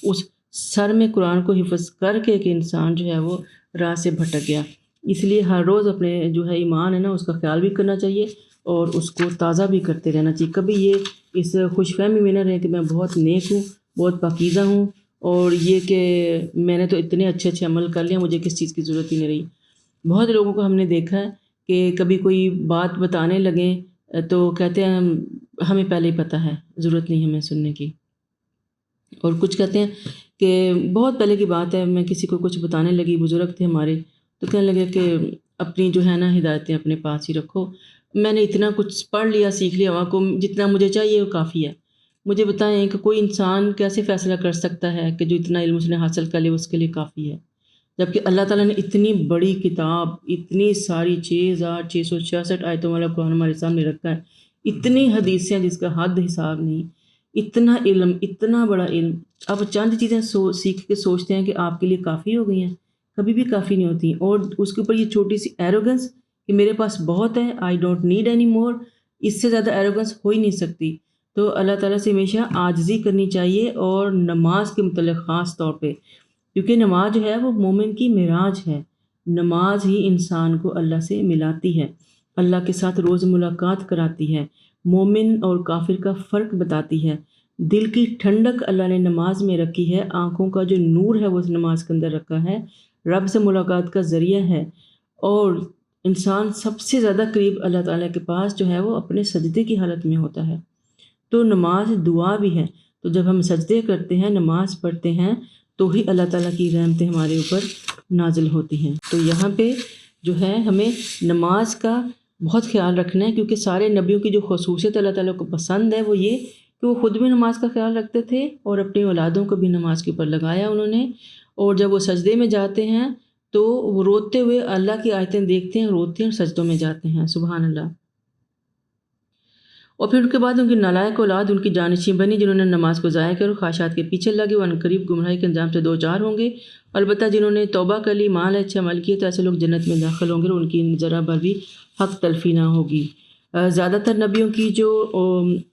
Speaker 1: اس سر میں قرآن کو حفظ کر کے کہ انسان جو ہے وہ راہ سے بھٹک گیا۔ اس لیے ہر روز اپنے جو ہے ایمان ہے نا، اس کا خیال بھی کرنا چاہیے اور اس کو تازہ بھی کرتے رہنا چاہیے۔ کبھی یہ اس خوش فہمی میں نہ رہے کہ میں بہت نیک ہوں، بہت پاکیزہ ہوں، اور یہ کہ میں نے تو اتنے اچھے عمل کر لیا، مجھے کس چیز کی ضرورت ہی نہیں رہی۔ بہت لوگوں کو ہم نے دیکھا ہے کہ کبھی کوئی بات بتانے لگیں تو کہتے ہیں ہمیں پہلے ہی پتہ ہے، ضرورت نہیں ہمیں سننے کی۔ اور کچھ کہتے ہیں کہ بہت پہلے کی بات ہے، میں کسی کو کچھ بتانے لگی، بزرگ تھے ہمارے، تو کہنے لگے کہ اپنی جو ہے نا ہدایتیں اپنے پاس ہی رکھو، میں نے اتنا کچھ پڑھ لیا، سیکھ لیا، وہاں کو جتنا مجھے چاہیے وہ کافی ہے۔ مجھے بتائیں کہ کوئی انسان کیسے فیصلہ کر سکتا ہے کہ جو اتنا علم اس نے حاصل کر لیا اس کے لیے کافی ہے، جبکہ اللہ تعالیٰ نے اتنی بڑی کتاب، اتنی ساری 6666 آیتوں والا قرآن ہمارے سامنے رکھا ہے، اتنی حدیثیں جس کا حد حساب نہیں، اتنا علم، اتنا بڑا علم، آپ چند چیزیں سیکھ کے سوچتے ہیں کہ آپ کے لیے کافی ہو گئی ہیں، کبھی بھی کافی نہیں ہوتی۔ اور اس کے اوپر یہ چھوٹی سی ایروگنس کہ میرے پاس بہت ہے، I don't need any more, اس سے زیادہ ایروگنس ہو ہی نہیں سکتی۔ تو اللہ تعالیٰ سے ہمیشہ عاجزی کرنی چاہیے، اور نماز کے متعلق خاص طور پہ، کیونکہ نماز جو ہے وہ مومن کی معراج ہے۔ نماز ہی انسان کو اللہ سے ملاتی ہے، اللہ کے ساتھ روز ملاقات کراتی ہے، مومن اور کافر کا فرق بتاتی ہے، دل کی ٹھنڈک اللہ نے نماز میں رکھی ہے، آنکھوں کا جو نور ہے وہ نماز کے اندر رکھا ہے، رب سے ملاقات کا ذریعہ ہے، اور انسان سب سے زیادہ قریب اللہ تعالیٰ کے پاس جو ہے وہ اپنے سجدے کی حالت میں ہوتا ہے۔ تو نماز دعا بھی ہے، تو جب ہم سجدے کرتے ہیں، نماز پڑھتے ہیں، تو ہی اللہ تعالیٰ کی رحمتیں ہمارے اوپر نازل ہوتی ہیں۔ تو یہاں پہ جو ہے ہمیں نماز کا بہت خیال رکھنا ہے، کیونکہ سارے نبیوں کی جو خصوصیت اللہ تعالیٰ کو پسند ہے وہ یہ کہ وہ خود بھی نماز کا خیال رکھتے تھے اور اپنی اولادوں کو بھی نماز کے اوپر لگایا انہوں نے، اور جب وہ سجدے میں جاتے ہیں تو وہ روتے ہوئے اللہ کی آیتیں دیکھتے ہیں، روتے ہیں اور سجدوں میں جاتے ہیں، سبحان اللہ۔ اور پھر ان کے بعد ان کی نالائق اولاد ان کی جانشین بنی، جنہوں نے نماز کو ضائع کر اور خواہشات کے پیچھے لگے، وہ عنقریب گمراہی کے انجام سے دوچار ہوں گے۔ البتہ جنہوں نے توبہ کر لی، مال اچھے عمل کیے، تو ایسے لوگ جنت میں داخل ہوں گے اور ان کی ذرا بھر بھی حق تلفی نہ ہوگی۔ زیادہ تر نبیوں کی جو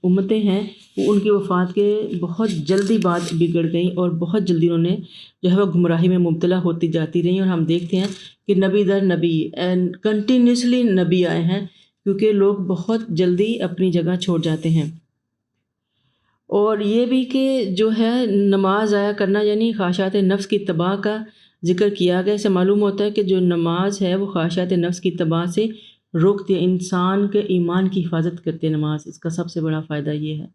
Speaker 1: امتیں ہیں وہ ان کی وفات کے بہت جلدی بعد بگڑ گئیں، اور بہت جلدی انہوں نے جو ہے وہ گمراہی میں مبتلا ہوتی جاتی رہیں، اور ہم دیکھتے ہیں کہ نبی در نبی کنٹینیوسلی نبی آئے ہیں، کیونکہ لوگ بہت جلدی اپنی جگہ چھوڑ جاتے ہیں۔ اور یہ بھی کہ جو ہے نماز ضائع کرنا یعنی خواہشات نفس کی اتباع کا ذکر کیا گیا، اسے معلوم ہوتا ہے کہ جو نماز ہے وہ خواہشات نفس کی اتباع سے روکتی ہے، انسان کے ایمان کی حفاظت کرتے ہیں نماز۔ اس کا سب سے بڑا فائدہ یہ ہے،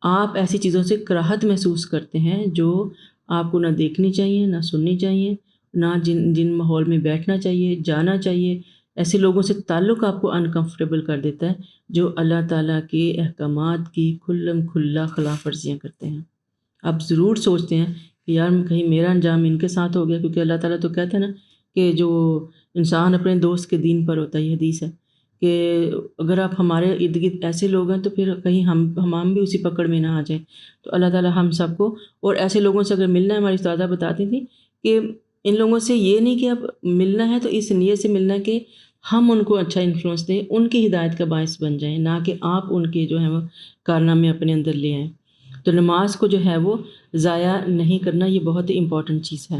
Speaker 1: آپ ایسی چیزوں سے کراہت محسوس کرتے ہیں جو آپ کو نہ دیکھنی چاہیے، نہ سننی چاہیے، نہ جن ماحول میں بیٹھنا چاہیے، جانا چاہیے، ایسے لوگوں سے تعلق آپ کو انکمفرٹیبل کر دیتا ہے جو اللہ تعالیٰ کے احکامات کی کھلم کھلا خلاف ورزیاں کرتے ہیں۔ آپ ضرور سوچتے ہیں کہ یار کہیں میرا انجام ان کے ساتھ ہو گیا، کیونکہ اللہ تعالیٰ تو کہتے ہیں نا کہ جو انسان اپنے دوست کے دین پر ہوتا ہے، یہ حدیث ہے کہ اگر آپ ہمارے ارد گرد ایسے لوگ ہیں تو پھر کہیں ہم بھی اسی پکڑ میں نہ آ جائیں۔ تو اللہ تعالیٰ ہم سب کو، اور ایسے لوگوں سے اگر ملنا ہے، ہماری استاذہ بتاتی تھی کہ ان لوگوں سے یہ نہیں کہ اب ملنا ہے تو اس نیت سے ملنا ہے کہ ہم ان کو اچھا انفلوئنس دیں، ان کی ہدایت کا باعث بن جائیں، نہ کہ آپ ان کے جو ہے وہ کارنامے اپنے اندر لے آئیں۔ تو نماز کو جو ہے وہ ضائع نہیں کرنا، یہ بہت ہی امپورٹنٹ چیز ہے،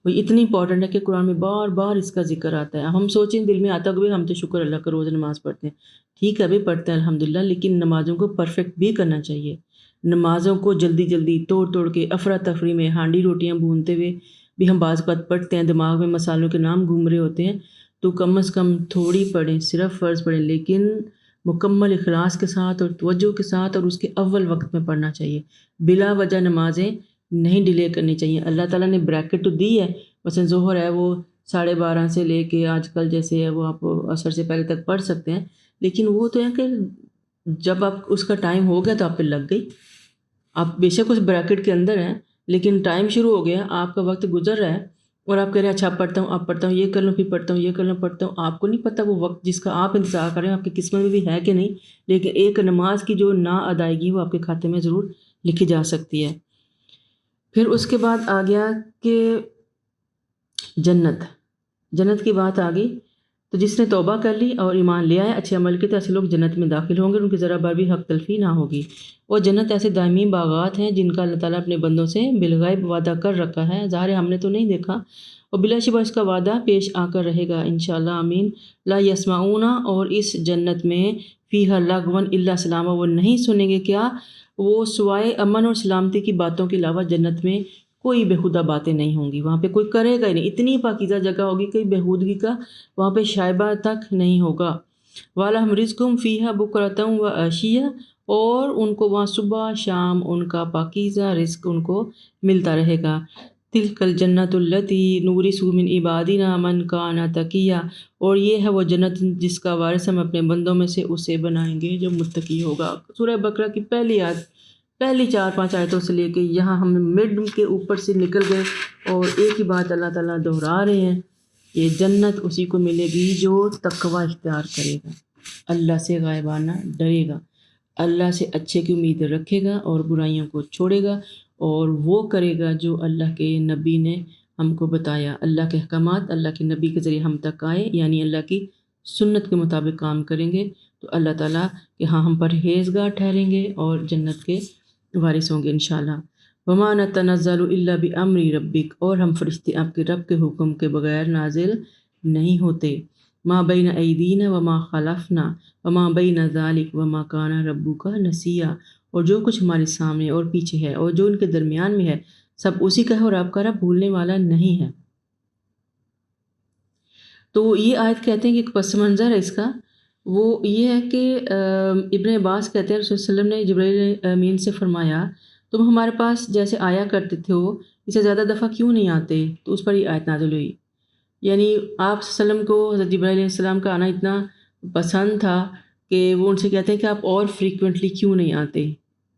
Speaker 1: وہ اتنی امپورٹنٹ ہے کہ قرآن میں بار بار اس کا ذکر آتا ہے۔ ہم سوچیں دل میں آتا کہ ہم تو شکر اللہ کا روز نماز پڑھتے ہیں، ٹھیک ہے ابھی پڑھتے ہیں الحمدللہ، لیکن نمازوں کو پرفیکٹ بھی کرنا چاہیے۔ نمازوں کو جلدی جلدی توڑ کے افراتفری میں ہانڈی روٹیاں بھونتے ہوئے بھی ہم بعض اوقات پڑھتے ہیں، دماغ میں مسالوں کے نام گھوم رہے ہوتے ہیں، تو کم از کم تھوڑی پڑھیں، صرف فرض پڑھیں، لیکن مکمل اخلاص کے ساتھ اور توجہ کے ساتھ، اور اس کے اول وقت میں پڑھنا چاہیے۔ بلا وجہ نمازیں نہیں ڈیلے کرنی چاہیے۔ اللہ تعالیٰ نے بریکٹ تو دی ہے، مثلا ظہر ہے وہ 12:30 سے لے کے آج کل جیسے ہے وہ آپ عصر سے پہلے تک پڑھ سکتے ہیں، لیکن وہ تو ہے کہ جب آپ اس کا ٹائم ہو گیا تو آپ پہ لگ گئی، آپ بے شک اس بریکٹ کے اندر ہیں لیکن ٹائم شروع ہو گیا، آپ کا وقت گزر رہا ہے اور آپ کہہ رہے ہیں اچھا پڑھتا ہوں، آپ پڑھتا ہوں، یہ کر لوں، پھر پڑھتا ہوں، یہ کر لوں، پڑھتا ہوں، آپ کو نہیں پتہ وہ وقت جس کا آپ انتظار کر رہے ہیں آپ کی قسمت میں بھی ہے کہ نہیں، لیکن ایک نماز کی جو نا ادائیگی وہ آپ کے کھاتے میں ضرور لکھی جا سکتی ہے۔ پھر اس کے بعد آ گیا کہ جنت کی بات آ گئی، تو جس نے توبہ کر لی اور ایمان لے آئے اچھے عمل کے تو ایسے لوگ جنت میں داخل ہوں گے، ان کی ذرا بھر بھی حق تلفی نہ ہوگی۔ اور جنت ایسے دائمی باغات ہیں جن کا اللہ تعالیٰ اپنے بندوں سے بالغیب وعدہ کر رکھا ہے، ظاہر ہے ہم نے تو نہیں دیکھا، اور بلا شبہ اس کا وعدہ پیش آ کر رہے گا انشاءاللہ آمین۔ لا یسمعون، اور اس جنت میں فیہا لغوا الا سلاما، وہ نہیں سنیں گے کیا، وہ سوائے امن اور سلامتی کی باتوں کے علاوہ جنت میں کوئی بےہودہ باتیں نہیں ہوں گی، وہاں پہ کوئی کرے گا ہی نہیں، اتنی پاکیزہ جگہ ہوگی کہ بےہودگی کا وہاں پہ شائبہ تک نہیں ہوگا۔ وَلَهُمْ رِزْقُهُمْ فِيهَا بُكْرَةً وَعَشِيًّا، اور ان کو وہاں صبح شام ان کا پاکیزہ رزق ان کو ملتا رہے گا۔ تِلْكَ الْجَنَّةُ الَّتِي نُورِثُ مِنْ عِبَادِنَا مَنْ كَانَ تَقِيًّا، اور یہ ہے وہ جنت جس کا وارث ہم اپنے بندوں میں سے اسے بنائیں گے جو متقی ہوگا۔ سورہ بقرہ کی پہلی آیت، پہلی 4-5 آیتوں سے لے کے یہاں ہم مڈ کے اوپر سے نکل گئے اور ایک ہی بات اللہ تعالیٰ دہرا رہے ہیں، یہ جنت اسی کو ملے گی جو تقوی اختیار کرے گا، اللہ سے غائبانہ ڈرے گا، اللہ سے اچھے کی امید رکھے گا اور برائیوں کو چھوڑے گا، اور وہ کرے گا جو اللہ کے نبی نے ہم کو بتایا، اللہ کے احکامات اللہ کے نبی کے ذریعے ہم تک آئے، یعنی اللہ کی سنت کے مطابق کام کریں گے تو اللہ تعالیٰ کہ ہاں ہم پرہیزگار ٹھہریں گے اور جنت کے وارث ہوں گے انشاءاللہ۔ وَمَا نَتَنَزَّلُ إِلَّا بِأَمْرِ رَبِّكَ، اور ہم فرشتے آپ کے رب کے حکم کے بغیر نازل نہیں ہوتے۔ مَا بَيْنَ أَيْدِينَا وَمَا خَلَفْنَا وَمَا بَيْنَ ذَلِكَ وَمَا كَانَ رَبُّكَ نَسِيًّا، اور جو کچھ ہمارے سامنے اور پیچھے ہے اور جو ان کے درمیان میں ہے سب اسی کا ہے اور آپ کا رب بھولنے والا نہیں ہے۔ تو یہ آیت کہتے ہیں کہ ایک پس منظر ہے اس کا، وہ یہ ہے کہ ابن عباس کہتے ہیں رسول صلی اللہ علیہ وسلم نے جبرائیل امین سے فرمایا تم ہمارے پاس جیسے آیا کرتے تھے ہو اسے زیادہ دفعہ کیوں نہیں آتے، تو اس پر یہ آیت نازل ہوئی، یعنی آپ صلی اللہ علیہ وسلم کو حضرت جبرائیل علیہ السلام کا آنا اتنا پسند تھا کہ وہ ان سے کہتے ہیں کہ آپ اور فریکوینٹلی کیوں نہیں آتے،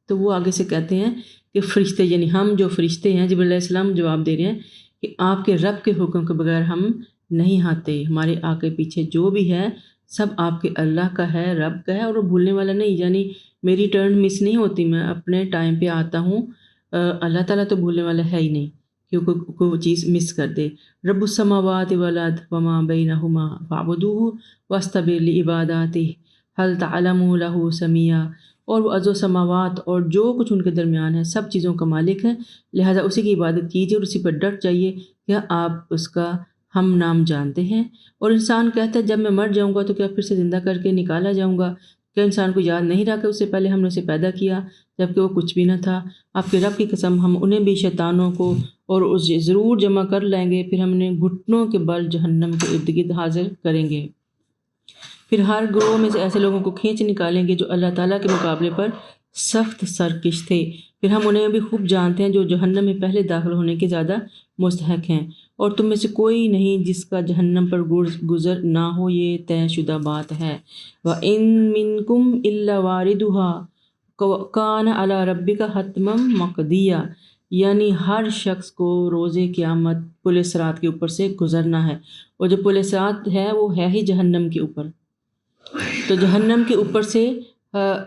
Speaker 1: تو وہ آگے سے کہتے ہیں کہ فرشتے یعنی ہم جو فرشتے ہیں، جبرائیل علیہ السلام جواب دے رہے ہیں کہ آپ کے رب کے حکم کے بغیر ہم نہیں آتے، ہمارے آگے پیچھے جو بھی ہے سب آپ کے اللہ کا ہے، رب کا ہے، اور وہ بھولنے والا نہیں، یعنی میری ٹرن مس نہیں ہوتی، میں اپنے ٹائم پہ آتا ہوں، اللہ تعالیٰ تو بھولنے والا ہے ہی نہیں کہ کوئی چیز مس کر دے۔ رب السماوات والارض وما بینہما فاعبدوہ واستبر لعباداتہ هل تعلم لہ سمیع، اور وہ ارض و سماوات اور جو کچھ ان کے درمیان ہے سب چیزوں کا مالک ہے، لہذا اسی کی عبادت کیجیے اور اسی پر ڈٹ جائیے، کیا آپ اس کا ہم نام جانتے ہیں؟ اور انسان کہتا ہے جب میں مر جاؤں گا تو کیا پھر سے زندہ کر کے نکالا جاؤں گا؟ کیا انسان کو یاد نہیں رہا کہ اس سے پہلے ہم نے اسے پیدا کیا جبکہ وہ کچھ بھی نہ تھا؟ آپ کے رب کی قسم ہم انہیں بھی شیطانوں کو اور اس ضرور جمع کر لیں گے، پھر ہم نے گھٹنوں کے بل جہنم کے ارد گرد حاضر کریں گے، پھر ہر گروہ میں سے ایسے لوگوں کو کھینچ نکالیں گے جو اللہ تعالیٰ کے مقابلے پر سخت سرکش تھے، پھر ہم انہیں بھی خوب جانتے ہیں جو جہنم میں پہلے داخل ہونے کے زیادہ مستحق ہیں، اور تم میں سے کوئی نہیں جس کا جہنم پر گزر نہ ہو، یہ طے شدہ بات ہے۔ وَإِن مِّنكُمْ إِلَّا وَارِدُهَا كَانَ عَلَى رَبِّكَ حَتْمًا مَّقْضِيًّا، یعنی ہر شخص کو روز قیامت پل صراط کے اوپر سے گزرنا ہے، اور جو پل صراط ہے وہ ہے ہی جہنم کے اوپر، تو جہنم کے اوپر سے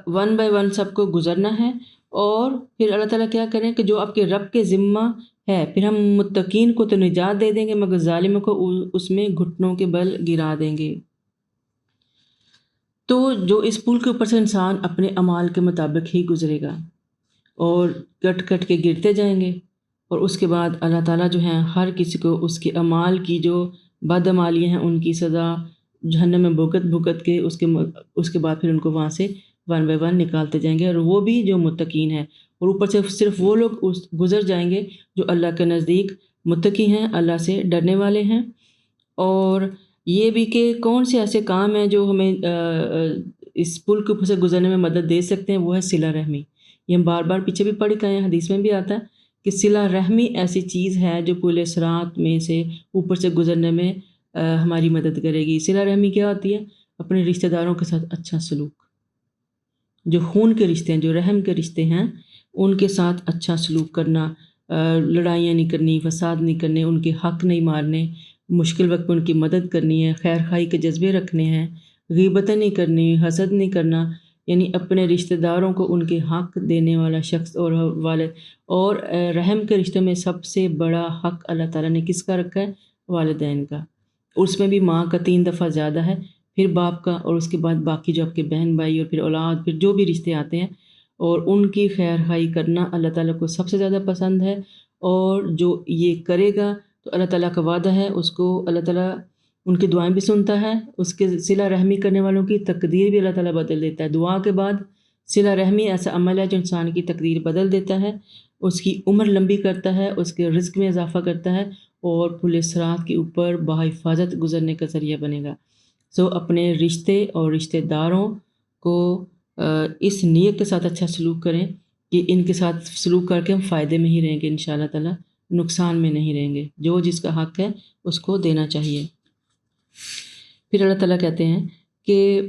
Speaker 1: ون بائی ون سب کو گزرنا ہے، اور پھر اللہ تعالیٰ کیا کریں کہ جو آپ کے رب کے ذمہ ہے، پھر ہم متقین کو تو نجات دے دیں گے مگر ظالموں کو اس میں گھٹنوں کے بل گرا دیں گے۔ تو جو اس پل کے اوپر سے انسان اپنے اعمال کے مطابق ہی گزرے گا اور کٹ کٹ کے گرتے جائیں گے، اور اس کے بعد اللہ تعالیٰ جو ہیں ہر کسی کو اس کے اعمال کی جو بدعمالیاں ہیں ان کی سزا جہنم میں بھگت کے اس کے بعد پھر ان کو وہاں سے ون بائی ون نکالتے جائیں گے، اور وہ بھی جو متقین ہیں، اور اوپر سے صرف وہ لوگ گزر جائیں گے جو اللہ کے نزدیک متقی ہیں، اللہ سے ڈرنے والے ہیں۔ اور یہ بھی کہ کون سے ایسے کام ہیں جو ہمیں اس پل کے اوپر سے گزرنے میں مدد دے سکتے ہیں، وہ ہے صلہ رحمی، یہ ہم بار بار پیچھے بھی پڑھ کے آئے ہیں، حدیث میں بھی آتا ہے کہ صلہ رحمی ایسی چیز ہے جو پل صراط میں سے اوپر سے گزرنے میں ہماری مدد کرے گی۔ صلہ رحمی کیا ہوتی ہے؟ اپنے رشتہ داروں کے ساتھ اچھا سلوک، جو خون کے رشتے ہیں، جو رحم کے رشتے ہیں، ان کے ساتھ اچھا سلوک کرنا، لڑائیاں نہیں کرنی، فساد نہیں کرنے، ان کے حق نہیں مارنے، مشکل وقت میں ان کی مدد کرنی ہے، خیر خواہی کے جذبے رکھنے ہیں، غیبتیں نہیں کرنی، حسد نہیں کرنا، یعنی اپنے رشتہ داروں کو ان کے حق دینے والا شخص اور والد۔ اور رحم کے رشتوں میں سب سے بڑا حق اللہ تعالیٰ نے کس کا رکھا ہے؟ والدین کا۔ اس میں بھی ماں کا 3 دفعہ زیادہ ہے، پھر باپ کا، اور اس کے بعد باقی جو آپ کے بہن بھائی اور پھر اولاد، پھر جو بھی رشتے آتے ہیں، اور ان کی خیر خواہی کرنا اللہ تعالیٰ کو سب سے زیادہ پسند ہے۔ اور جو یہ کرے گا تو اللہ تعالیٰ کا وعدہ ہے، اس کو اللہ تعالیٰ ان کی دعائیں بھی سنتا ہے، اس کے صلہ رحمی کرنے والوں کی تقدیر بھی اللہ تعالیٰ بدل دیتا ہے۔ دعا کے بعد صلہ رحمی ایسا عمل ہے جو انسان کی تقدیر بدل دیتا ہے، اس کی عمر لمبی کرتا ہے، اس کے رزق میں اضافہ کرتا ہے، اور پل صراط کے اوپر بحفاظت گزرنے کا ذریعہ بنے گا۔ اپنے رشتے اور رشتہ داروں کو اس نیت کے ساتھ اچھا سلوک کریں کہ ان کے ساتھ سلوک کر کے ہم فائدے میں ہی رہیں گے انشاءاللہ تعالیٰ، نقصان میں نہیں رہیں گے۔ جو جس کا حق ہے اس کو دینا چاہیے۔ پھر اللہ تعالیٰ کہتے ہیں کہ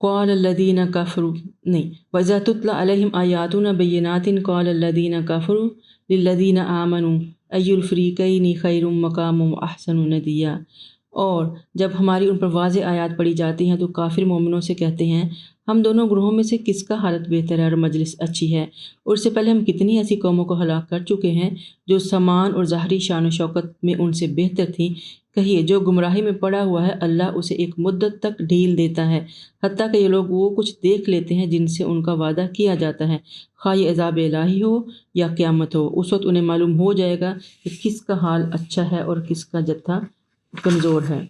Speaker 1: قال الذین کفروا نہیں وَإِذَا تُتْلَى عَلَيْهِمْ آیاتنا بینات قال الذین کفروا للذین آمنوا أَيُّ الفریقین خیر مقام وأحسن ندیا۔ اور جب ہماری ان پر واضح آیات پڑھی جاتی ہیں تو کافر مومنوں سے کہتے ہیں ہم دونوں گروہوں میں سے کس کا حالت بہتر ہے اور مجلس اچھی ہے، اور اس سے پہلے ہم کتنی ایسی قوموں کو ہلاک کر چکے ہیں جو سامان اور ظاہری شان و شوکت میں ان سے بہتر تھیں۔ کہیے جو گمراہی میں پڑا ہوا ہے اللہ اسے ایک مدت تک ڈھیل دیتا ہے، حتیٰ کہ یہ لوگ وہ کچھ دیکھ لیتے ہیں جن سے ان کا وعدہ کیا جاتا ہے، خواہ یہ عذاب الہی ہو یا قیامت ہو۔ اس وقت انہیں معلوم ہو جائے گا کہ کس کا حال اچھا ہے اور کس کا جتھا کمزور ہے۔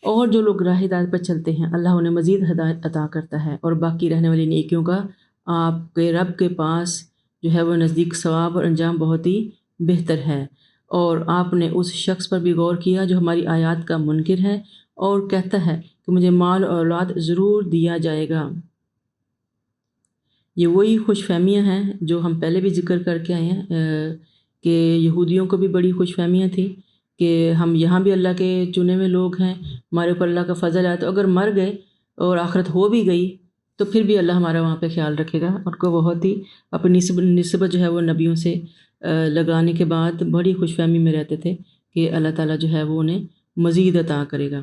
Speaker 1: اور جو لوگ راہ ہدایت پر چلتے ہیں اللہ انہیں مزید ہدایت عطا کرتا ہے، اور باقی رہنے والی نیکیوں کا آپ کے رب کے پاس جو ہے وہ نزدیک ثواب اور انجام بہت ہی بہتر ہے۔ اور آپ نے اس شخص پر بھی غور کیا جو ہماری آیات کا منکر ہے اور کہتا ہے کہ مجھے مال اور اولاد ضرور دیا جائے گا۔ یہ وہی خوش فہمیاں ہیں جو ہم پہلے بھی ذکر کر کے آئے ہیں کہ یہودیوں کو بھی بڑی خوش فہمیاں تھیں کہ ہم یہاں بھی اللہ کے چنے ہوئے لوگ ہیں، ہمارے اوپر اللہ کا فضل ہے، تو اگر مر گئے اور آخرت ہو بھی گئی تو پھر بھی اللہ ہمارا وہاں پہ خیال رکھے گا۔ اور کو بہت ہی اپنی نسبت جو ہے وہ نبیوں سے لگانے کے بعد بڑی خوش فہمی میں رہتے تھے کہ اللہ تعالیٰ جو ہے وہ انہیں مزید عطا کرے گا۔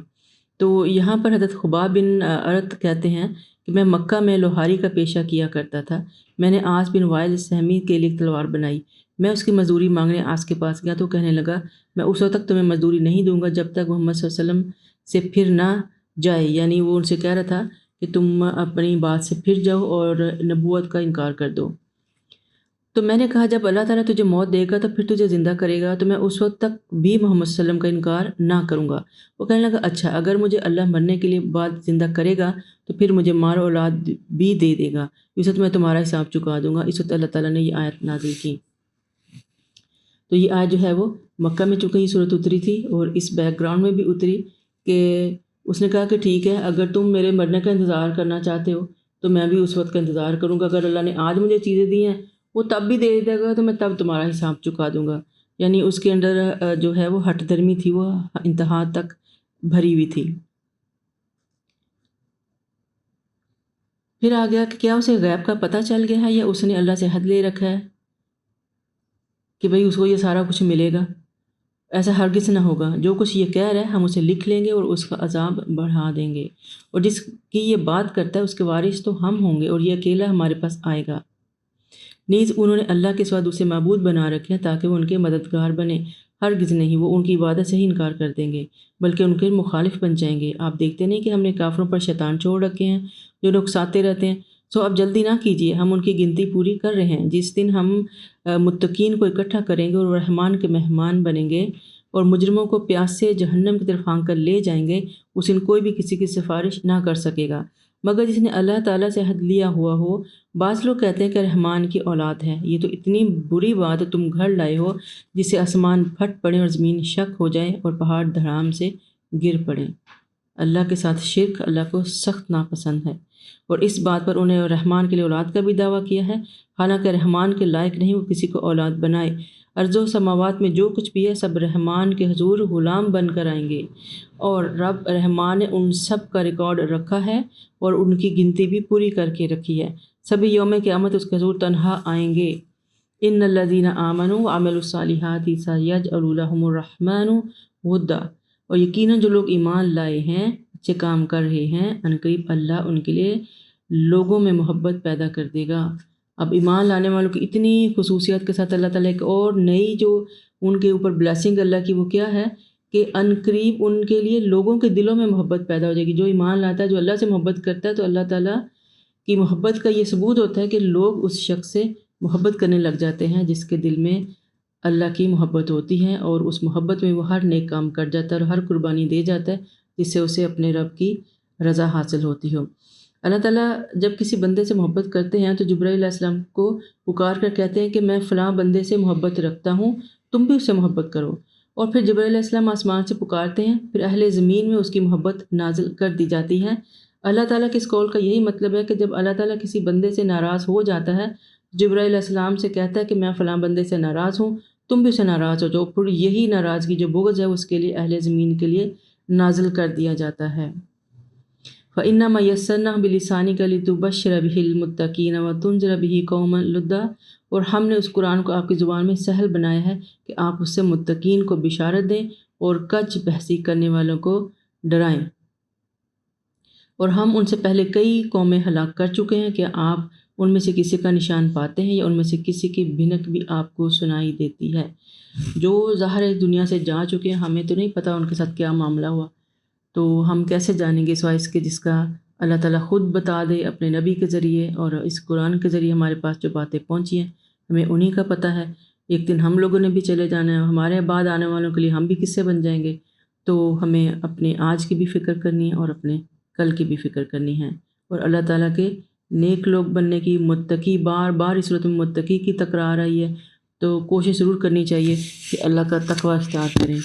Speaker 1: تو یہاں پر حضرت خباب بن ارت کہتے ہیں کہ میں مکہ میں لوہاری کا پیشہ کیا کرتا تھا، میں نے عاص بن وائل سہمی کے لیے تلوار بنائی، میں اس کی مزدوری مانگنے عاص کے پاس گیا تو کہنے لگا میں اس وقت تک تمہیں مزدوری نہیں دوں گا جب تک محمد صلی اللہ علیہ وسلم سے پھر نہ جائے، یعنی وہ ان سے کہہ رہا تھا کہ تم اپنی بات سے پھر جاؤ اور نبوت کا انکار کر دو۔ تو میں نے کہا جب اللہ تعالیٰ تجھے موت دے گا تو پھر تجھے زندہ کرے گا تو میں اس وقت تک بھی محمد صلی اللہ علیہ وسلم کا انکار نہ کروں گا۔ وہ کہنے لگا اچھا اگر مجھے اللہ مرنے کے لیے بعد زندہ کرے گا تو پھر مجھے مال و اولاد بھی دے دے گا، اس وقت میں تمہارا حساب چکا دوں گا۔ اس وقت اللہ تعالیٰ نے یہ آیت نازل کی۔ تو یہ آیت جو ہے وہ مکہ میں چونکہ یہ صورت اتری تھی اور اس بیک گراؤنڈ میں بھی اتری کہ اس نے کہا کہ ٹھیک ہے اگر تم میرے مرنے کا انتظار کرنا چاہتے ہو تو میں بھی اس وقت کا انتظار کروں گا، اگر اللہ نے آج مجھے چیزیں دی ہیں وہ تب بھی دے دے گا تو میں تب تمہارا حساب چکا دوں گا۔ یعنی اس کے اندر جو ہے وہ ہٹ درمی تھی، وہ انتہا تک بھری ہوئی تھی۔ پھر آ گیا کہ کیا اسے غیب کا پتہ چل گیا ہے یا اس نے اللہ سے حد لے رکھا ہے کہ بھئی اس کو یہ سارا کچھ ملے گا؟ ایسا ہرگز نہ ہوگا، جو کچھ یہ کہہ رہا ہے ہم اسے لکھ لیں گے اور اس کا عذاب بڑھا دیں گے، اور جس کی یہ بات کرتا ہے اس کے وارث تو ہم ہوں گے اور یہ اکیلا ہمارے پاس آئے گا۔ نیز انہوں نے اللہ کے سوا دوسرے معبود بنا رکھے ہیں تاکہ وہ ان کے مددگار بنے، ہرگز نہیں، وہ ان کی عبادت سے ہی انکار کر دیں گے بلکہ ان کے مخالف بن جائیں گے۔ آپ دیکھتے نہیں کہ ہم نے کافروں پر شیطان چھوڑ رکھے ہیں جو لوگ اکساتے رہتے ہیں، اب جلدی نہ کیجیے، ہم ان کی گنتی پوری کر رہے ہیں۔ جس دن ہم متقین کو اکٹھا کریں گے اور رحمان کے مہمان بنیں گے اور مجرموں کو پیاس سے جہنم کی طرف ہانک کر لے جائیں گے، اس دن کوئی بھی کسی کی سفارش نہ کر سکے گا مگر جس نے اللہ تعالیٰ سے حد لیا ہوا ہو۔ بعض لوگ کہتے ہیں کہ رحمان کی اولاد ہے، یہ تو اتنی بری بات تم گھڑ لائے ہو جس سے آسمان پھٹ پڑے اور زمین شک ہو جائے اور پہاڑ دھڑام سے گر پڑے۔ اللہ کے ساتھ شرک اللہ کو سخت ناپسند ہے۔ اور اس بات پر انہیں رحمان کے لیے اولاد کا بھی دعویٰ کیا ہے، حالانکہ رحمان کے لائق نہیں وہ کسی کو اولاد بنائے۔ ارض و سماوات میں جو کچھ بھی ہے سب رحمان کے حضور غلام بن کر آئیں گے، اور رب رحمان نے ان سب کا ریکارڈ رکھا ہے اور ان کی گنتی بھی پوری کر کے رکھی ہے۔ سبھی یوم قیامت اس کے حضور تنہا آئیں گے۔ ان الذین آمنوا وعملوا الصالحات سیجعل لهم الرحمن ودا، اور یقیناً جو لوگ ایمان لائے ہیں، اچھے کام کر رہے ہیں، عنقریب اللہ ان کے لیے لوگوں میں محبت پیدا کر دے گا۔ اب ایمان لانے والوں کی اتنی خصوصیت کے ساتھ اللہ تعالیٰ ایک اور نئی جو ان کے اوپر بلیسنگ اللہ کی وہ کیا ہے کہ عنقریب ان کے لیے لوگوں کے دلوں میں محبت پیدا ہو جائے گی۔ جو ایمان لاتا ہے، جو اللہ سے محبت کرتا ہے، تو اللہ تعالیٰ کی محبت کا یہ ثبوت ہوتا ہے کہ لوگ اس شخص سے محبت کرنے لگ جاتے ہیں جس کے دل میں اللہ کی محبت ہوتی ہے، اور اس محبت میں وہ ہر نیک کام کر جاتا ہے اور ہر قربانی دے جاتا ہے جس سے اسے اپنے رب کی رضا حاصل ہوتی ہو۔ اللہ تعالیٰ جب کسی بندے سے محبت کرتے ہیں تو جبرائیل علیہ السلام کو پکار کر کہتے ہیں کہ میں فلاں بندے سے محبت رکھتا ہوں، تم بھی اس سے محبت کرو، اور پھر جبرائیل علیہ السلام آسمان سے پکارتے ہیں، پھر اہل زمین میں اس کی محبت نازل کر دی جاتی ہے۔ اللہ تعالیٰ کے اس قول کا یہی مطلب ہے کہ جب اللہ تعالیٰ کسی بندے سے ناراض ہو جاتا ہے، جبرائیل علیہ السلام سے کہتا ہے کہ میں فلاں بندے سے ناراض ہوں، تم بھی اسے ناراض ہو جاؤ، پھر یہی ناراضگی جو بغض ہے اس کے لیے اہل زمین کے لیے نازل کر دیا جاتا ہے۔ فَإِنَّمَا يَسَّرْنَاهُ بِلِسَانِكَ لِتُبَشِّرَ بِهِ الْمُتَّقِينَ وَتُنذِرَ بِهِ قَوْمًا لُدًّا، اور ہم نے اس قرآن کو آپ کی زبان میں سہل بنایا ہے کہ آپ اس سے متقین کو بشارت دیں اور کج بحثی کرنے والوں کو ڈرائیں۔ اور ہم ان سے پہلے کئی قومیں ہلاک کر چکے ہیں، کہ آپ ان میں سے کسی کا نشان پاتے ہیں یا ان میں سے کسی کی بھنک بھی آپ کو سنائی دیتی ہے۔ جو ظاہر دنیا سے جا چکے ہیں، ہمیں تو نہیں پتہ ان کے ساتھ کیا معاملہ ہوا، تو ہم کیسے جانیں گے سوائے اس کے جس کا اللہ تعالیٰ خود بتا دے اپنے نبی کے ذریعے، اور اس قرآن کے ذریعے ہمارے پاس جو باتیں پہنچی ہیں ہمیں انہی کا پتہ ہے۔ ایک دن ہم لوگوں نے بھی چلے جانا ہے، ہمارے بعد آنے والوں کے لیے ہم بھی کس سے بن جائیں گے، تو ہمیں اپنے آج کی بھی فکر کرنی ہے اور اپنے کل کی بھی فکر کرنی ہے، اور اللہ تعالیٰ کے نیک لوگ بننے کی، متقی، بار بار اس صورت میں متقی کی تکرار آئی ہے، تو کوشش ضرور کرنی چاہیے کہ اللہ کا تقوی اختیار کریں۔